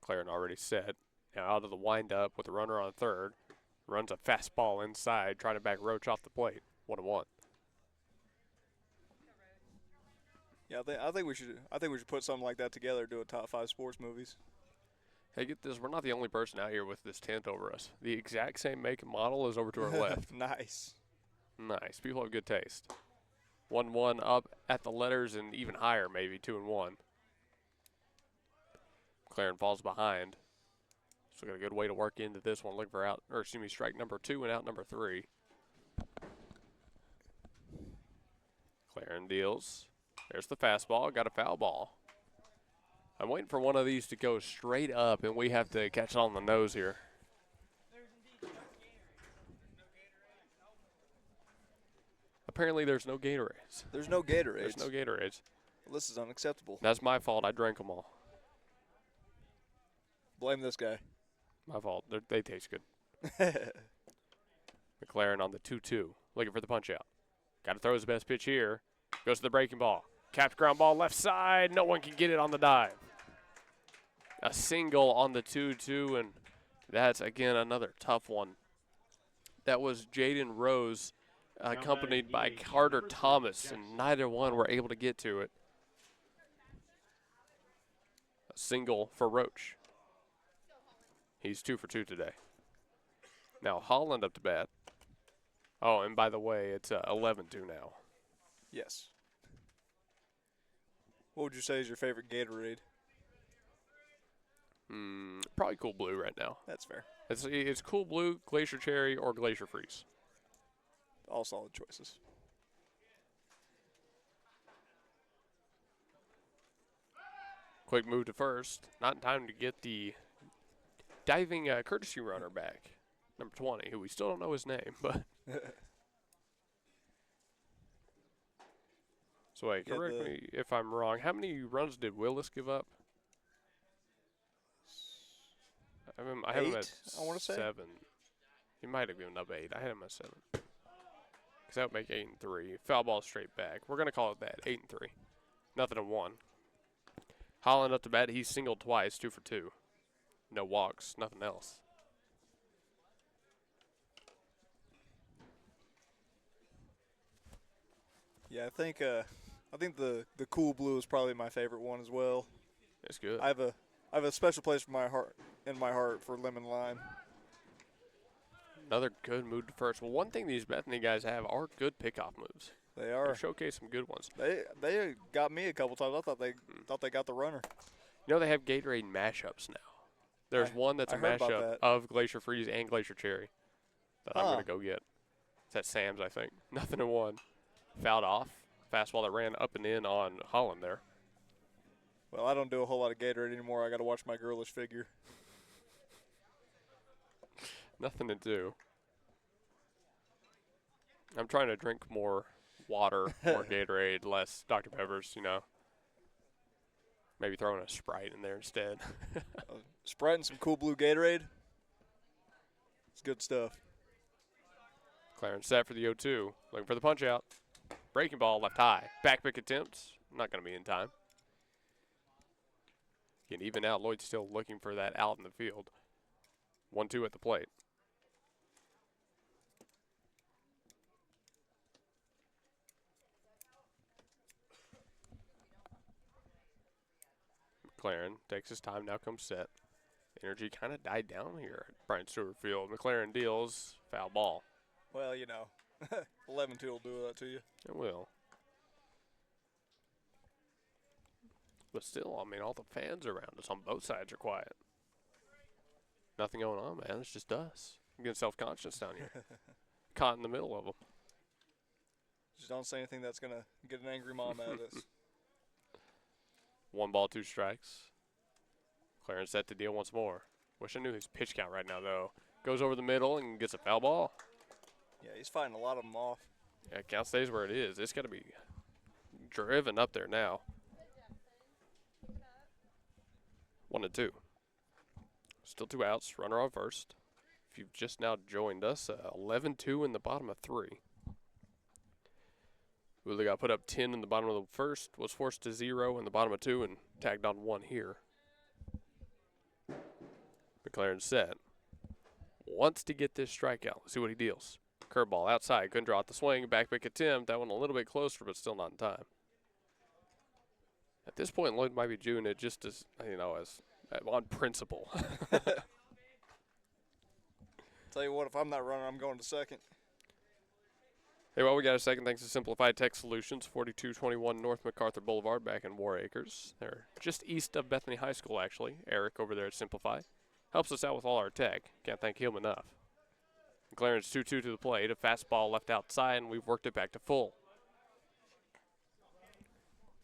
McLaren already set. Now out of the windup with the runner on third. Runs a fastball inside, trying to back Roach off the plate. 1-1. Yeah, I think we should put something like that together. Do a top 5 sports movies. Hey, get this. We're not the only person out here with this tent over us. The exact same make and model is over to our left. Nice. Nice. People have good taste. 1-1 up at the letters and even higher, maybe 2-1. McLaren falls behind. So got a good way to work into this one. Look for strike number 2 and out number 3. McLaren deals. There's the fastball. Got a foul ball. I'm waiting for one of these to go straight up, and we have to catch it on the nose here. Apparently, there's no Gatorades. There's no Gatorades. There's no Gatorades. This is unacceptable. That's my fault. I drank them all. Blame this guy. My fault. They taste good. McLaren on the 2-2. Looking for the punch out. Got to throw his best pitch here. Goes to the breaking ball. Capped ground ball left side. No one can get it on the dive. A single on the 2-2, and that's, again, another tough one. That was Jaden Rose, accompanied by Carter Thomas, and neither one were able to get to it. A single for Roach. He's 2 for 2 today. Now Holland up to bat. Oh, and by the way, it's 11-2 now. Yes. What would you say is your favorite Gatorade? Probably Cool Blue right now. That's fair. It's Cool Blue, Glacier Cherry, or Glacier Freeze. All solid choices. Quick move to first. Not in time to get the diving courtesy runner back. Number 20, who we still don't know his name, but. So wait, correct me if I'm wrong. How many runs did Willis give up? I have him at I want to say 7. He might have given up 8. I had him at 7. Because that would make 8 and 3. Foul ball straight back. We're going to call it that. 8 and 3. Nothing in 1. Holland up to bat. He's singled twice. 2 for 2. No walks. Nothing else. Yeah, I think the Cool Blue is probably my favorite one as well. It's good. I have a special place in my heart for lemon lime. Another good move to first. Well, one thing these Bethany guys have are good pickoff moves. They are. They showcase some good ones. They got me a couple times. I thought they got the runner. You know they have Gatorade mashups now. There's one that's a mashup of Glacier Freeze and Glacier Cherry that I'm going to go get. It's at Sam's, I think. Nothing in 1. Fouled off. Fastball that ran up and in on Holland there. Well, I don't do a whole lot of Gatorade anymore. I got to watch my girlish figure. Nothing to do. I'm trying to drink more water, more Gatorade, less Dr. Peppers, Maybe throwing a Sprite in there instead. Sprite and some cool blue Gatorade. It's good stuff. Clarence set for the 0-2. Looking for the punch out. Breaking ball left high. Back pick attempts. Not going to be in time. Again, even out, Lloyd's still looking for that out in the field. 1-2 at the plate. McLaren takes his time, now comes set. Energy kind of died down here at Bryant Stewart Field. McLaren deals, foul ball. Well, 11-2 will do that to you. It will. But still, all the fans around us on both sides are quiet. Nothing going on, man. It's just us. I'm getting self-conscious down here. Caught in the middle of them. Just don't say anything that's going to get an angry mom out of us. 1 ball, 2 strikes. Clarence set to deal once more. Wish I knew his pitch count right now, though. Goes over the middle and gets a foul ball. Yeah, he's fighting a lot of them off. Yeah, count stays where it is. It's got to be driven up there now. 1-2. Still 2 outs. Runner on first. If you've just now joined us, 11-2 in the bottom of 3. Oologah put up 10 in the bottom of the first, was forced to 0 in the bottom of 2, and tagged on 1 here. McLaren set. Wants to get this strikeout. Let's see what he deals. Curveball outside. Couldn't draw out the swing. Back pick attempt. That one a little bit closer, but still not in time. At this point, Lloyd might be doing it just as, as on principle. Tell you what, if I'm not running, I'm going to second. Hey, well, we got a second thanks to Simplified Tech Solutions, 4221 North MacArthur Boulevard back in War Acres. They're just east of Bethany High School, actually. Eric over there at Simplify. Helps us out with all our tech. Can't thank him enough. McLaren's 2-2 to the plate. A fastball left outside, and we've worked it back to full.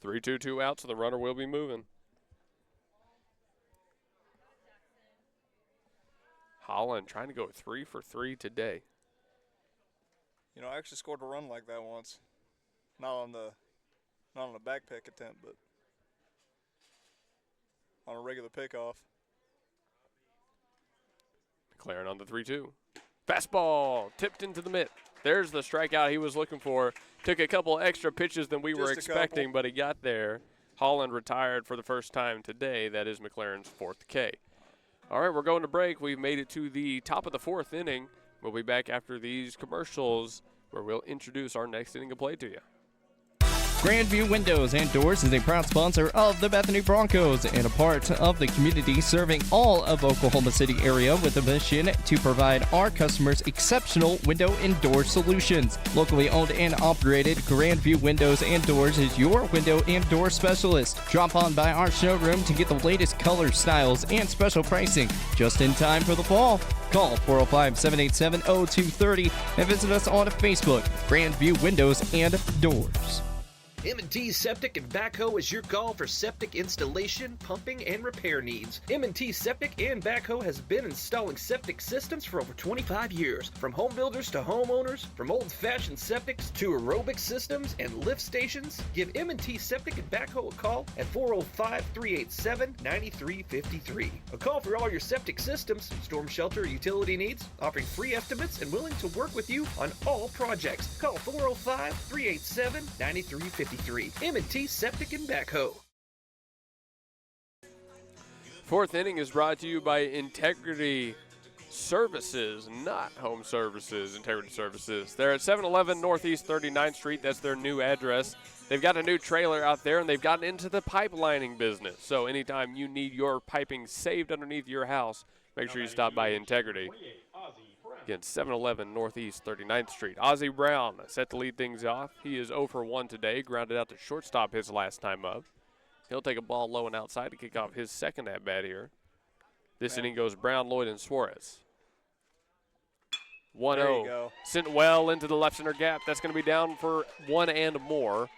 3-2, 2 outs, so the runner will be moving. Holland trying to go 3 for 3 today. I actually scored a run like that once. Not on a back pick attempt, but on a regular pickoff. McLaren on the 3-2. Fastball tipped into the mitt. There's the strikeout he was looking for. Took a couple extra pitches than we were expecting, but he got there. Holland retired for the first time today. That is McLaren's 4th K. All right, we're going to break. We've made it to the top of the 4th inning. We'll be back after these commercials where we'll introduce our next inning of play to you. Grandview Windows and Doors is a proud sponsor of the Bethany Bronchos and a part of the community serving all of Oklahoma City area with a mission to provide our customers exceptional window and door solutions. Locally owned and operated, Grandview Windows and Doors is your window and door specialist. Drop on by our showroom to get the latest colors, styles, and special pricing just in time for the fall. Call 405-787-0230 and visit us on Facebook, Grandview Windows and Doors. M&T Septic and Backhoe is your call for septic installation, pumping, and repair needs. M&T Septic and Backhoe has been installing septic systems for over 25 years. From home builders to homeowners, from old-fashioned septics to aerobic systems and lift stations, give M&T Septic and Backhoe a call at 405-387-9353. A call for all your septic systems, storm shelter, or utility needs, offering free estimates and willing to work with you on all projects. Call 405-387-9353. M&T Septic and Backhoe. 4th inning is brought to you by Integrity Services, not Home Services. Integrity Services. They're at 711 Northeast 39th Street. That's their new address. They've got a new trailer out there, and they've gotten into the pipelining business. So anytime you need your piping saved underneath your house, make sure you stop by Integrity. Again, 711 Northeast 39th Street. Ozzie Brown set to lead things off. He is 0 for 1 today, grounded out to shortstop his last time up. He'll take a ball low and outside to kick off his second at-bat here. This inning goes Brown, Lloyd, and Suarez. 1-0. Sent well into the left center gap. That's going to be down for 1 and more.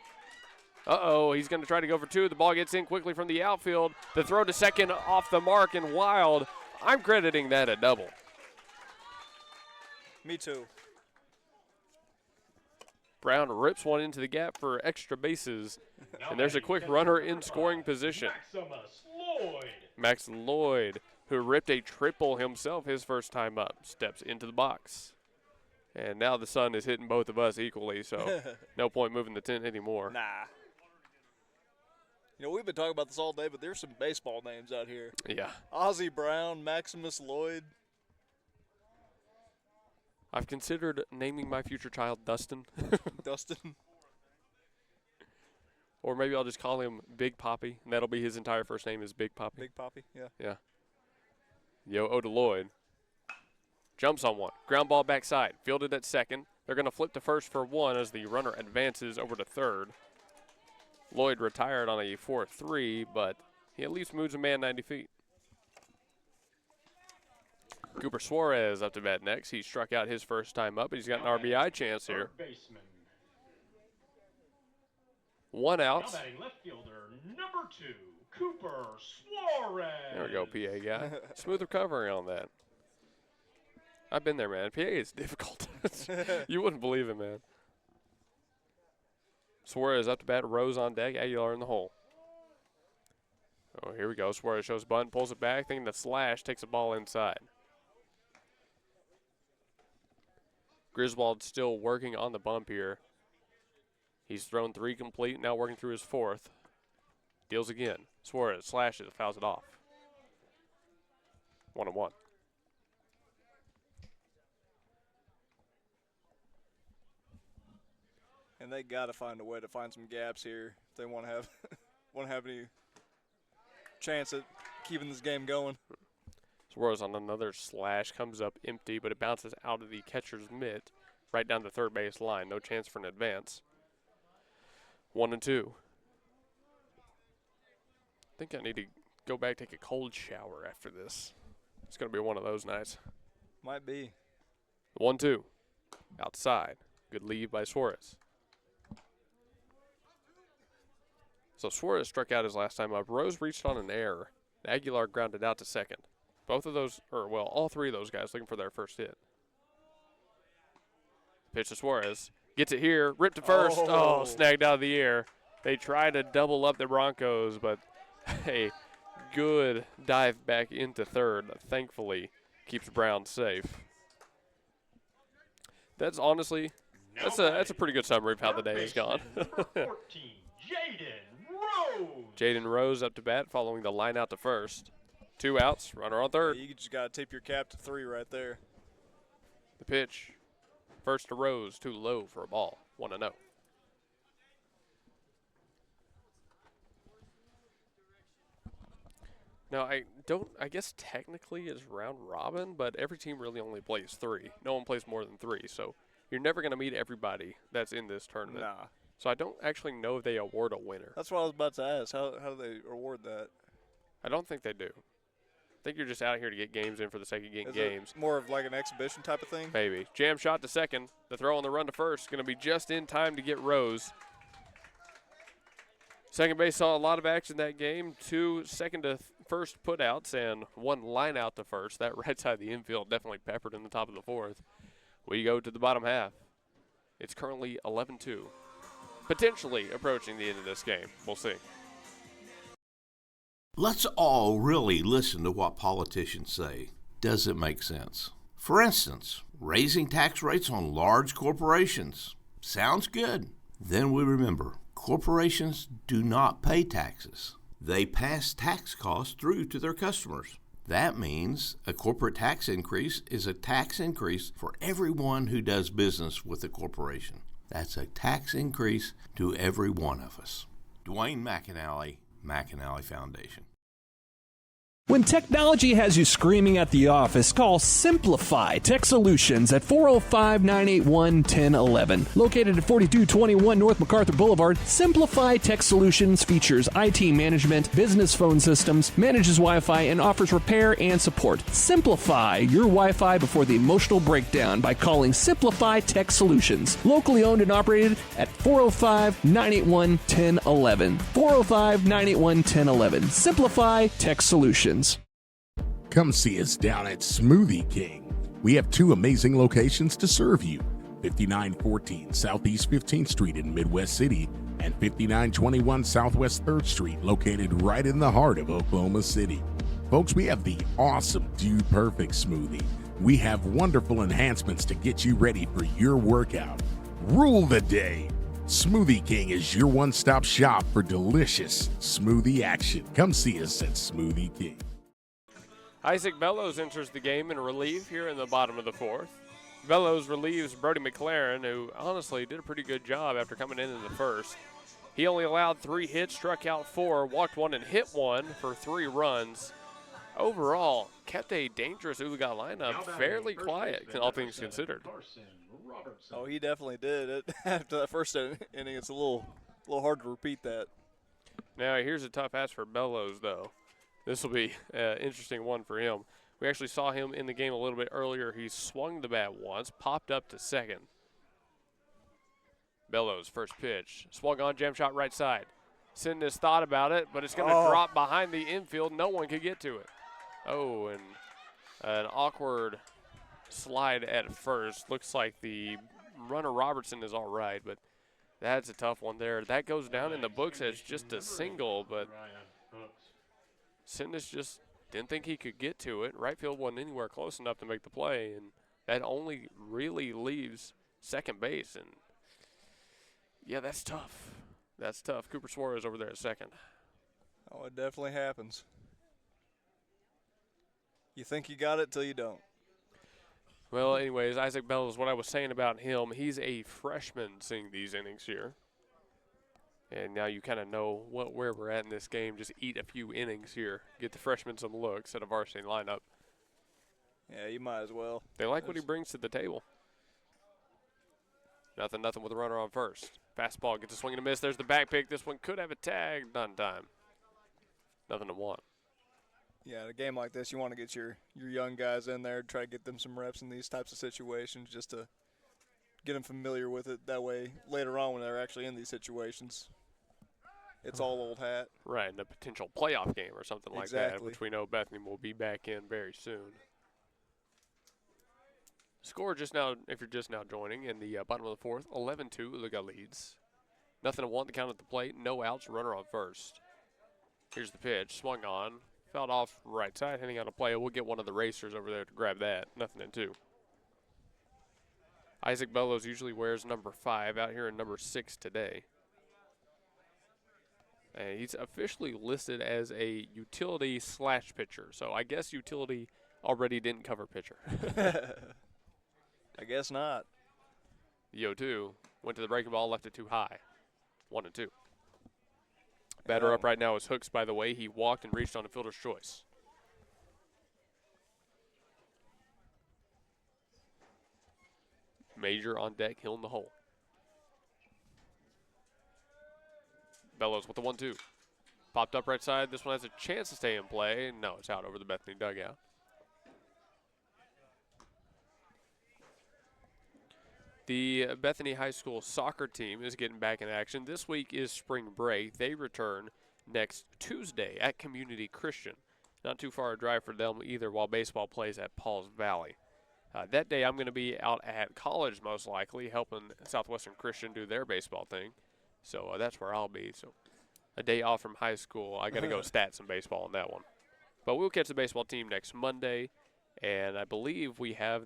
Uh-oh, he's going to try to go for 2. The ball gets in quickly from the outfield. The throw to second off the mark and wild. I'm crediting that a double. Me too. Brown rips one into the gap for extra bases, and there's a quick runner in scoring position. Max Lloyd, who ripped a triple himself his first time up, steps into the box. And now the sun is hitting both of us equally, so no point moving the tent anymore. Nah. You know, we've been talking about this all day, but there's some baseball names out here. Yeah. Ozzie Brown, Maximus Lloyd. I've considered naming my future child Dustin. Dustin. Or maybe I'll just call him Big Poppy, and that'll be his entire first name is Big Poppy. Big Poppy, yeah. Yeah. Yo, to Lloyd. Jumps on one. Ground ball backside. Fielded at second. They're going to flip to first for one as the runner advances over to third. Lloyd retired on a 4-3, but he at least moves a man 90 feet. Cooper Suarez up to bat next. He struck out his first time up, but he's got an RBI chance here. One out. Now batting left fielder, number 2, Cooper Suarez. There we go, PA guy. Smooth recovery on that. I've been there, man. PA is difficult. You wouldn't believe it, man. Suarez up to bat, Rose on deck, Aguilar in the hole. Oh, here we go. Suarez shows bunt, pulls it back, thinking the slash, takes the ball inside. Griswold still working on the bump here. He's thrown 3 complete, now working through his 4th. Deals again. Suarez slashes, fouls it off. 1-1. And they got to find a way to find some gaps here if they want to have any chance at keeping this game going. Suarez on another slash, comes up empty, but it bounces out of the catcher's mitt right down the third base line. No chance for an advance. 1-2. I think I need to go back, take a cold shower after this. It's going to be one of those nights. Might be. 1-2. Outside. Good lead by Suarez. So Suarez struck out his last time up. Rose reached on an error. Aguilar grounded out to second. Both of those, all 3 of those guys looking for their first hit. Pitch to Suarez. Gets it here. Ripped to first. Oh, snagged out of the air. They try to double up the Broncos, but a good dive back into third, thankfully, keeps Brown safe. That's honestly, that's a pretty good summary of how the day has gone. 14, Jaden Rose up to bat, following the line out to first. 2 outs, runner on third. Yeah, you just got to tip your cap to 3 right there. The pitch. First to Rose, too low for a ball. 1-0. Now, I guess technically it's round robin, but every team really only plays 3. No one plays more than 3, so you're never going to meet everybody that's in this tournament. Nah. So I don't actually know if they award a winner. That's what I was about to ask. How do they award that? I don't think they do. I think you're just out here to get games in for the sake of getting games. It more of like an exhibition type of thing? Maybe. Jam shot to second. The throw on the run to first. Going to be just in time to get Rose. Second base saw a lot of action that game. 2 second to first putouts and 1 line out to first. That right side of the infield definitely peppered in the top of the 4th. We go to the bottom half. It's currently 11-2. Potentially approaching the end of this game. We'll see. Let's all really listen to what politicians say. Does it make sense? For instance, raising tax rates on large corporations. Sounds good. Then we remember, corporations do not pay taxes. They pass tax costs through to their customers. That means a corporate tax increase is a tax increase for everyone who does business with a corporation. That's a tax increase to every one of us. Dwayne McAnally, McAnally Foundation. When technology has you screaming at the office, call Simplify Tech Solutions at 405-981-1011. Located at 4221 North MacArthur Boulevard, Simplify Tech Solutions features IT management, business phone systems, manages Wi-Fi, and offers repair and support. Simplify your Wi-Fi before the emotional breakdown by calling Simplify Tech Solutions. Locally owned and operated at 405-981-1011. 405-981-1011. Simplify Tech Solutions. Come see us down at Smoothie King. We have 2 amazing locations to serve you. 5914 Southeast 15th Street in Midwest City, and 5921 Southwest 3rd Street, located right in the heart of Oklahoma City. Folks, we have the awesome Dude Perfect smoothie. We have wonderful enhancements to get you ready for your workout. Rule the day. Smoothie King is your one-stop shop for delicious smoothie action. Come see us at Smoothie King. Isaac Bellows enters the game in relief here in the bottom of the fourth. Bellows relieves Brody McLaren, who honestly did a pretty good job after coming in the first. He only allowed 3 hits, struck out 4, walked 1, and hit 1 for 3 runs. Overall, kept a dangerous Oologah lineup fairly quiet, all things considered. Oh, he definitely did. After that first inning, it's a little hard to repeat that. Now, here's a tough ask for Bellows, though. This will be an interesting one for him. We actually saw him in the game a little bit earlier. He swung the bat once, popped up to second. Bellows, first pitch. Swung on, jam shot right side. Sindes thought about it, but it's going to drop behind the infield. No one could get to it. Oh, and an awkward slide at first. Looks like the runner Robertson is all right, but that's a tough one there. That goes down in the books as just a single, but Sindes just didn't think he could get to it. Right field wasn't anywhere close enough to make the play, and that only really leaves second base. And, yeah, that's tough. That's tough. Cooper Suarez over there at second. Oh, it definitely happens. You think you got it till you don't. Well, anyways, Isaac Bellows, what I was saying about him, he's a freshman seeing these innings here. And now you kind of know where we're at in this game. Just eat a few innings here. Get the freshmen some looks at a varsity lineup. Yeah, you might as well. They like what he brings to the table. Nothing with the runner on first. Fastball gets a swing and a miss. There's the back pick. This one could have a tag. Not in time. 0-1. Yeah, in a game like this, you want to get your young guys in there, try to get them some reps in these types of situations just to get them familiar with it. That way, later on when they're actually in these situations, it's all old hat. Right, in a potential playoff game or something like that, which we know Bethany will be back in very soon. Score just now, if you're just now joining, in the bottom of the fourth, 11-2, Oologah leads. 0-1 to count at the plate, no outs, runner on first. Here's the pitch, swung on, fouled off right side, heading on a play. We'll get one of the racers over there to grab that, 0-2. Isaac Bellows usually wears number 5, out here in number 6 today. And he's officially listed as a utility / pitcher. So I guess utility already didn't cover pitcher. I guess not. The 0-2 went to the breaking ball, left it too high. 1-2. Batter up right now is Hooks, by the way. He walked and reached on a fielder's choice. Major on deck, Hill in the hole. Bellows with the 1-2. Popped up right side. This one has a chance to stay in play. No, it's out over the Bethany dugout. The Bethany High School soccer team is getting back in action. This week is spring break. They return next Tuesday at Community Christian. Not too far a drive for them either while baseball plays at Pauls Valley. That day I'm going to be out at college most likely helping Southwestern Christian do their baseball thing. So that's where I'll be. So a day off from high school. I got to go stat some baseball on that one. But we'll catch the baseball team next Monday. And I believe we have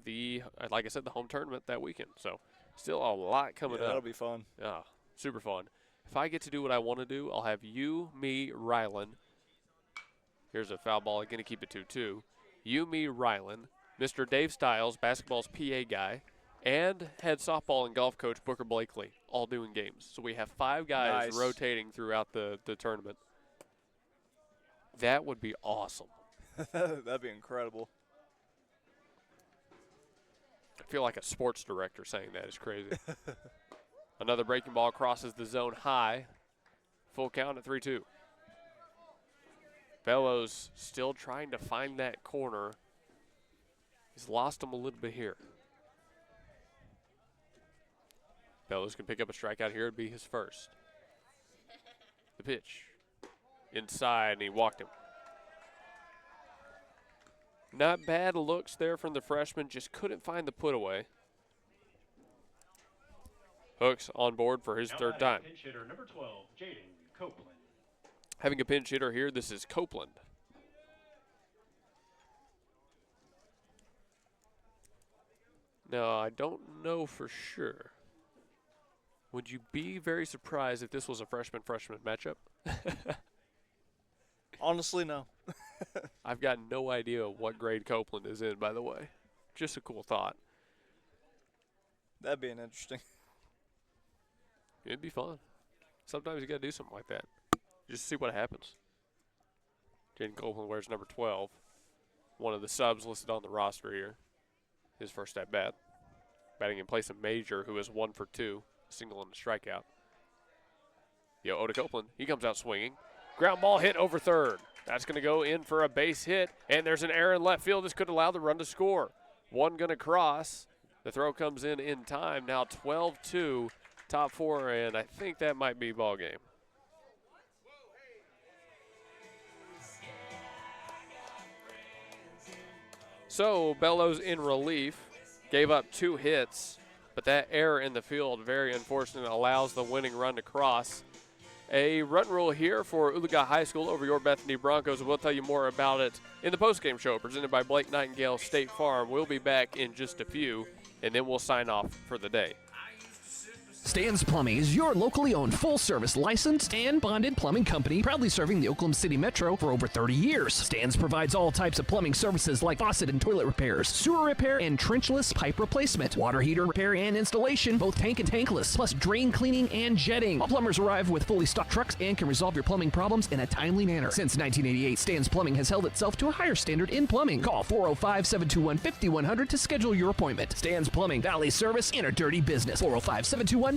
like I said, the home tournament that weekend. So still a lot coming up. That'll be fun. Yeah, super fun. If I get to do what I want to do, I'll have you, me, Rylan. Here's a foul ball. Going to keep it 2-2. You, me, Rylan. Mr. Dave Stiles, basketball's PA guy. And head softball and golf coach Booker Blakely, all doing games. So we have 5 guys rotating throughout the tournament. That would be awesome. That'd be incredible. I feel like a sports director saying that is crazy. Another breaking ball crosses the zone high. Full count at 3-2. Bellows still trying to find that corner. He's lost him a little bit here. Bellows can pick up a strikeout here. It'd be his first. The pitch. Inside, and he walked him. Not bad looks there from the freshman. Just couldn't find the put away. Hooks on board for his third time. Pinch hitter number 12, Jaden Copeland. Having a pinch hitter here, this is Copeland. Now, I don't know for sure. Would you be very surprised if this was a freshman-freshman matchup? Honestly, no. I've got no idea what grade Copeland is in, by the way. Just a cool thought. That'd be an interesting. It'd be fun. Sometimes you got to do something like that. Just see what happens. Jaden Copeland wears number 12. One of the subs listed on the roster here. His first at bat. Batting in place of Major, who is 1 for 2. Single and a strikeout. Oda Copeland, he comes out swinging. Ground ball hit over third. That's going to go in for a base hit, and there's an error in left field. This could allow the run to score. One going to cross. The throw comes in time. Now 12-2, top 4, and I think that might be ball game. So Bellows in relief, gave up 2 hits, but that error in the field, very unfortunate, allows the winning run to cross. A run rule here for Oologah High School over your Bethany Bronchos. We'll tell you more about it in the postgame show presented by Blake Nightingale State Farm. We'll be back in just a few, and then we'll sign off for the day. Stan's Plumbing is your locally owned, full-service, licensed, and bonded plumbing company, proudly serving the Oklahoma City Metro for over 30 years. Stan's provides all types of plumbing services like faucet and toilet repairs, sewer repair, and trenchless pipe replacement, water heater repair and installation, both tank and tankless, plus drain cleaning and jetting. All plumbers arrive with fully stocked trucks and can resolve your plumbing problems in a timely manner. Since 1988, Stan's Plumbing has held itself to a higher standard in plumbing. Call 405-721-5100 to schedule your appointment. Stan's Plumbing, Valley service in a dirty business. 405-721-5100.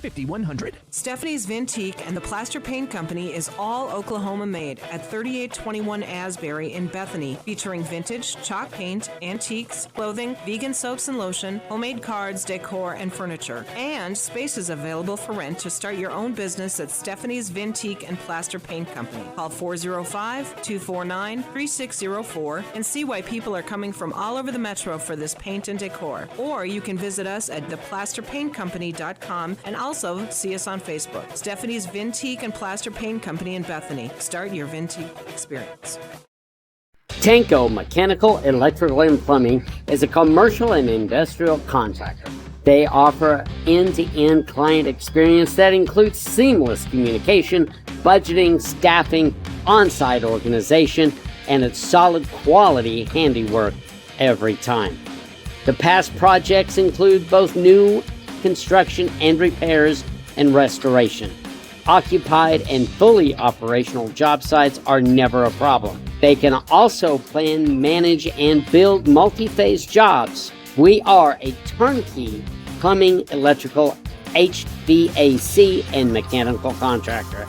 Stephanie's Vintique and the Plaster Paint Company is all Oklahoma made at 3821 Asbury in Bethany, featuring vintage, chalk paint, antiques, clothing, vegan soaps and lotion, homemade cards, decor, and furniture. And space is available for rent to start your own business at Stephanie's Vintique and Plaster Paint Company. Call 405-249-3604 and see why people are coming from all over the metro for this paint and decor. Or you can visit us at theplasterpaintcompany.com and also see us on Facebook. Stephanie's Vintique and Plaster Paint Company in Bethany. Start your Vintique experience. Tanko Mechanical, Electrical, and Plumbing is a commercial and industrial contractor. They offer end-to-end client experience that includes seamless communication, budgeting, staffing, on-site organization, and it's solid quality handiwork every time. The past projects include both new construction and repairs and restoration. Occupied and fully operational job sites are never a problem. They can also plan, manage, and build multi-phase jobs. We are a turnkey plumbing, electrical, HVAC, and mechanical contractor.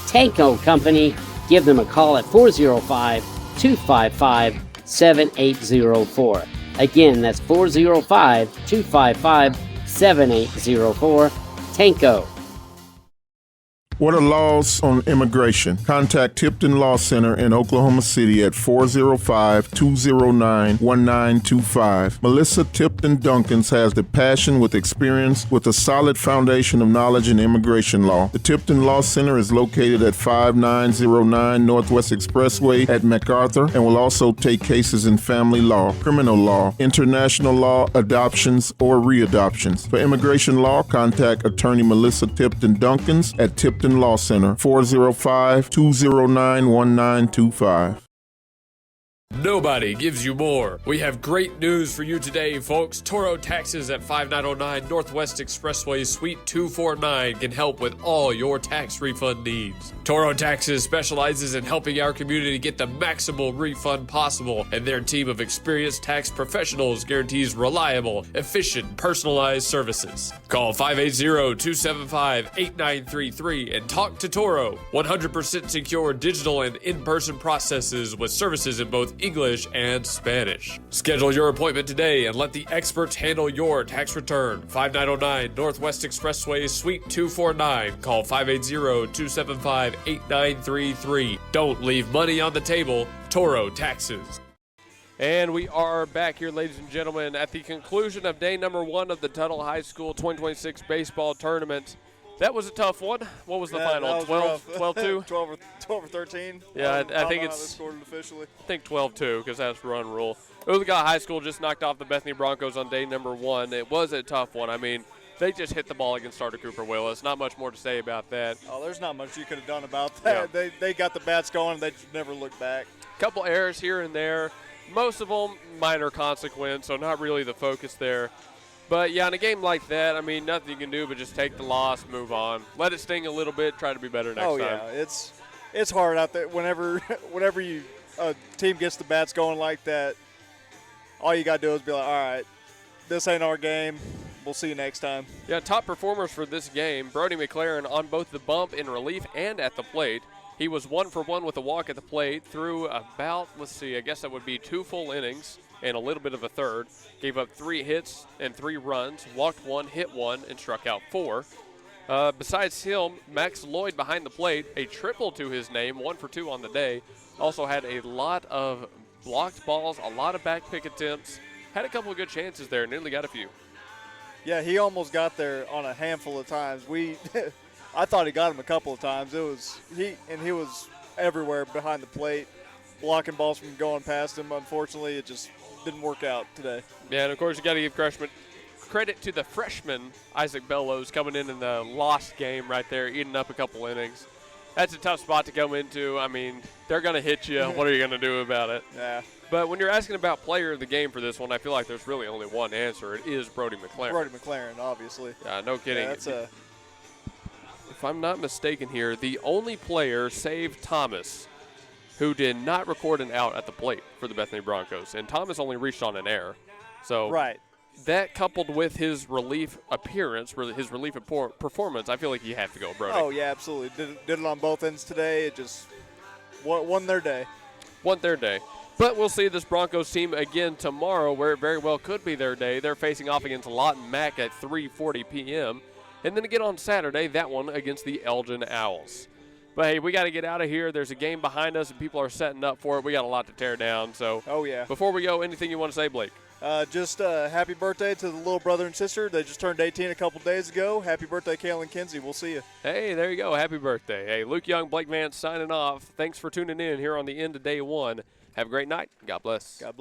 Tanko Company, give them a call at 405-255-7804. Again, that's 405-255-7804. Tanko. What are laws on immigration? Contact Tipton Law Center in Oklahoma City at 405-209-1925. Melissa Tipton Duncans has the passion with experience with a solid foundation of knowledge in immigration law. The Tipton Law Center is located at 5909 Northwest Expressway at MacArthur and will also take cases in family law, criminal law, international law, adoptions, or readoptions. For immigration law, contact attorney Melissa Tipton Duncans at Tipton Law Center, 405-209-1925. Nobody gives you more. We have great news for you today, folks. Toro Taxes at 5909 Northwest Expressway, Suite 249 can help with all your tax refund needs. Toro Taxes specializes in helping our community get the maximal refund possible, and their team of experienced tax professionals guarantees reliable, efficient, personalized services. Call 580-275-8933 and talk to Toro. 100% secure digital and in-person processes with services in both English and Spanish. Schedule your appointment today and let the experts handle your tax return. 5909 Northwest Expressway, Suite 249. Call 580-275-8933. Don't leave money on the table. Toro Taxes. And we are back here, ladies and gentlemen, at the conclusion of day number 1 of the Tuttle High School 2026 baseball tournament. That was a tough one. What was the final? 12-2? 12 or 13. Yeah, I think they it's scored officially. I think 12-2 because that's run rule. Oologah High School just knocked off the Bethany Bronchos on day number 1. It was a tough one. I mean, they just hit the ball against starter Cooper Willis. Not much more to say about that. Oh, there's not much you could have done about that. Yeah. They got the bats going. They just never looked back. Couple errors here and there. Most of them minor consequence, so not really the focus there. But, yeah, in a game like that, I mean, nothing you can do but just take the loss, move on. Let it sting a little bit, try to be better next time. Oh, yeah. It's hard out there. Whenever a team gets the bats going like that, all you got to do is be like, all right, this ain't our game. We'll see you next time. Yeah, top performers for this game, Brody McLaren on both the bump in relief and at the plate. He was 1 for 1 with a walk at the plate through about, I guess that would be 2 full innings and a little bit of a third. Gave up 3 hits and 3 runs, walked 1, hit 1, and struck out 4. Besides him, Max Lloyd behind the plate, a triple to his name, 1 for 2 on the day. Also had a lot of blocked balls, a lot of back pick attempts. Had a couple of good chances there, nearly got a few. Yeah, he almost got there on a handful of times. I thought he got him a couple of times. He was everywhere behind the plate, blocking balls from going past him. Unfortunately, it just didn't work out today. Yeah, and of course you got to give credit to the freshman Isaac Bellows coming in the lost game right there, eating up a couple innings. That's a tough spot to come into. I mean, they're going to hit you. What are you going to do about it? Yeah. But when you're asking about player of the game for this one, I feel like there's really only one answer. It is Brody McLaren. Brody McLaren, obviously. Yeah, no kidding. Yeah, if I'm not mistaken here, the only player save Thomas who did not record an out at the plate for the Bethany Bronchos. And Thomas only reached on an error. So right. That coupled with his relief appearance, his relief performance, I feel like you have to go Brody. Oh, yeah, absolutely. Did it on both ends today. It just won their day. Won their day. But we'll see this Broncos team again tomorrow, where it very well could be their day. They're facing off against Lawton Mack at 3:40 p.m. And then again on Saturday, that one against the Elgin Owls. But, hey, we got to get out of here. There's a game behind us, and people are setting up for it. We got a lot to tear down. So, oh, yeah. Before we go, anything you want to say, Blake? Just happy birthday to the little brother and sister. They just turned 18 a couple days ago. Happy birthday, Kaylin Kinsey. We'll see you. Hey, there you go. Happy birthday. Hey, Luke Young, Blake Vance signing off. Thanks for tuning in here on the end of day 1. Have a great night. God bless. God bless.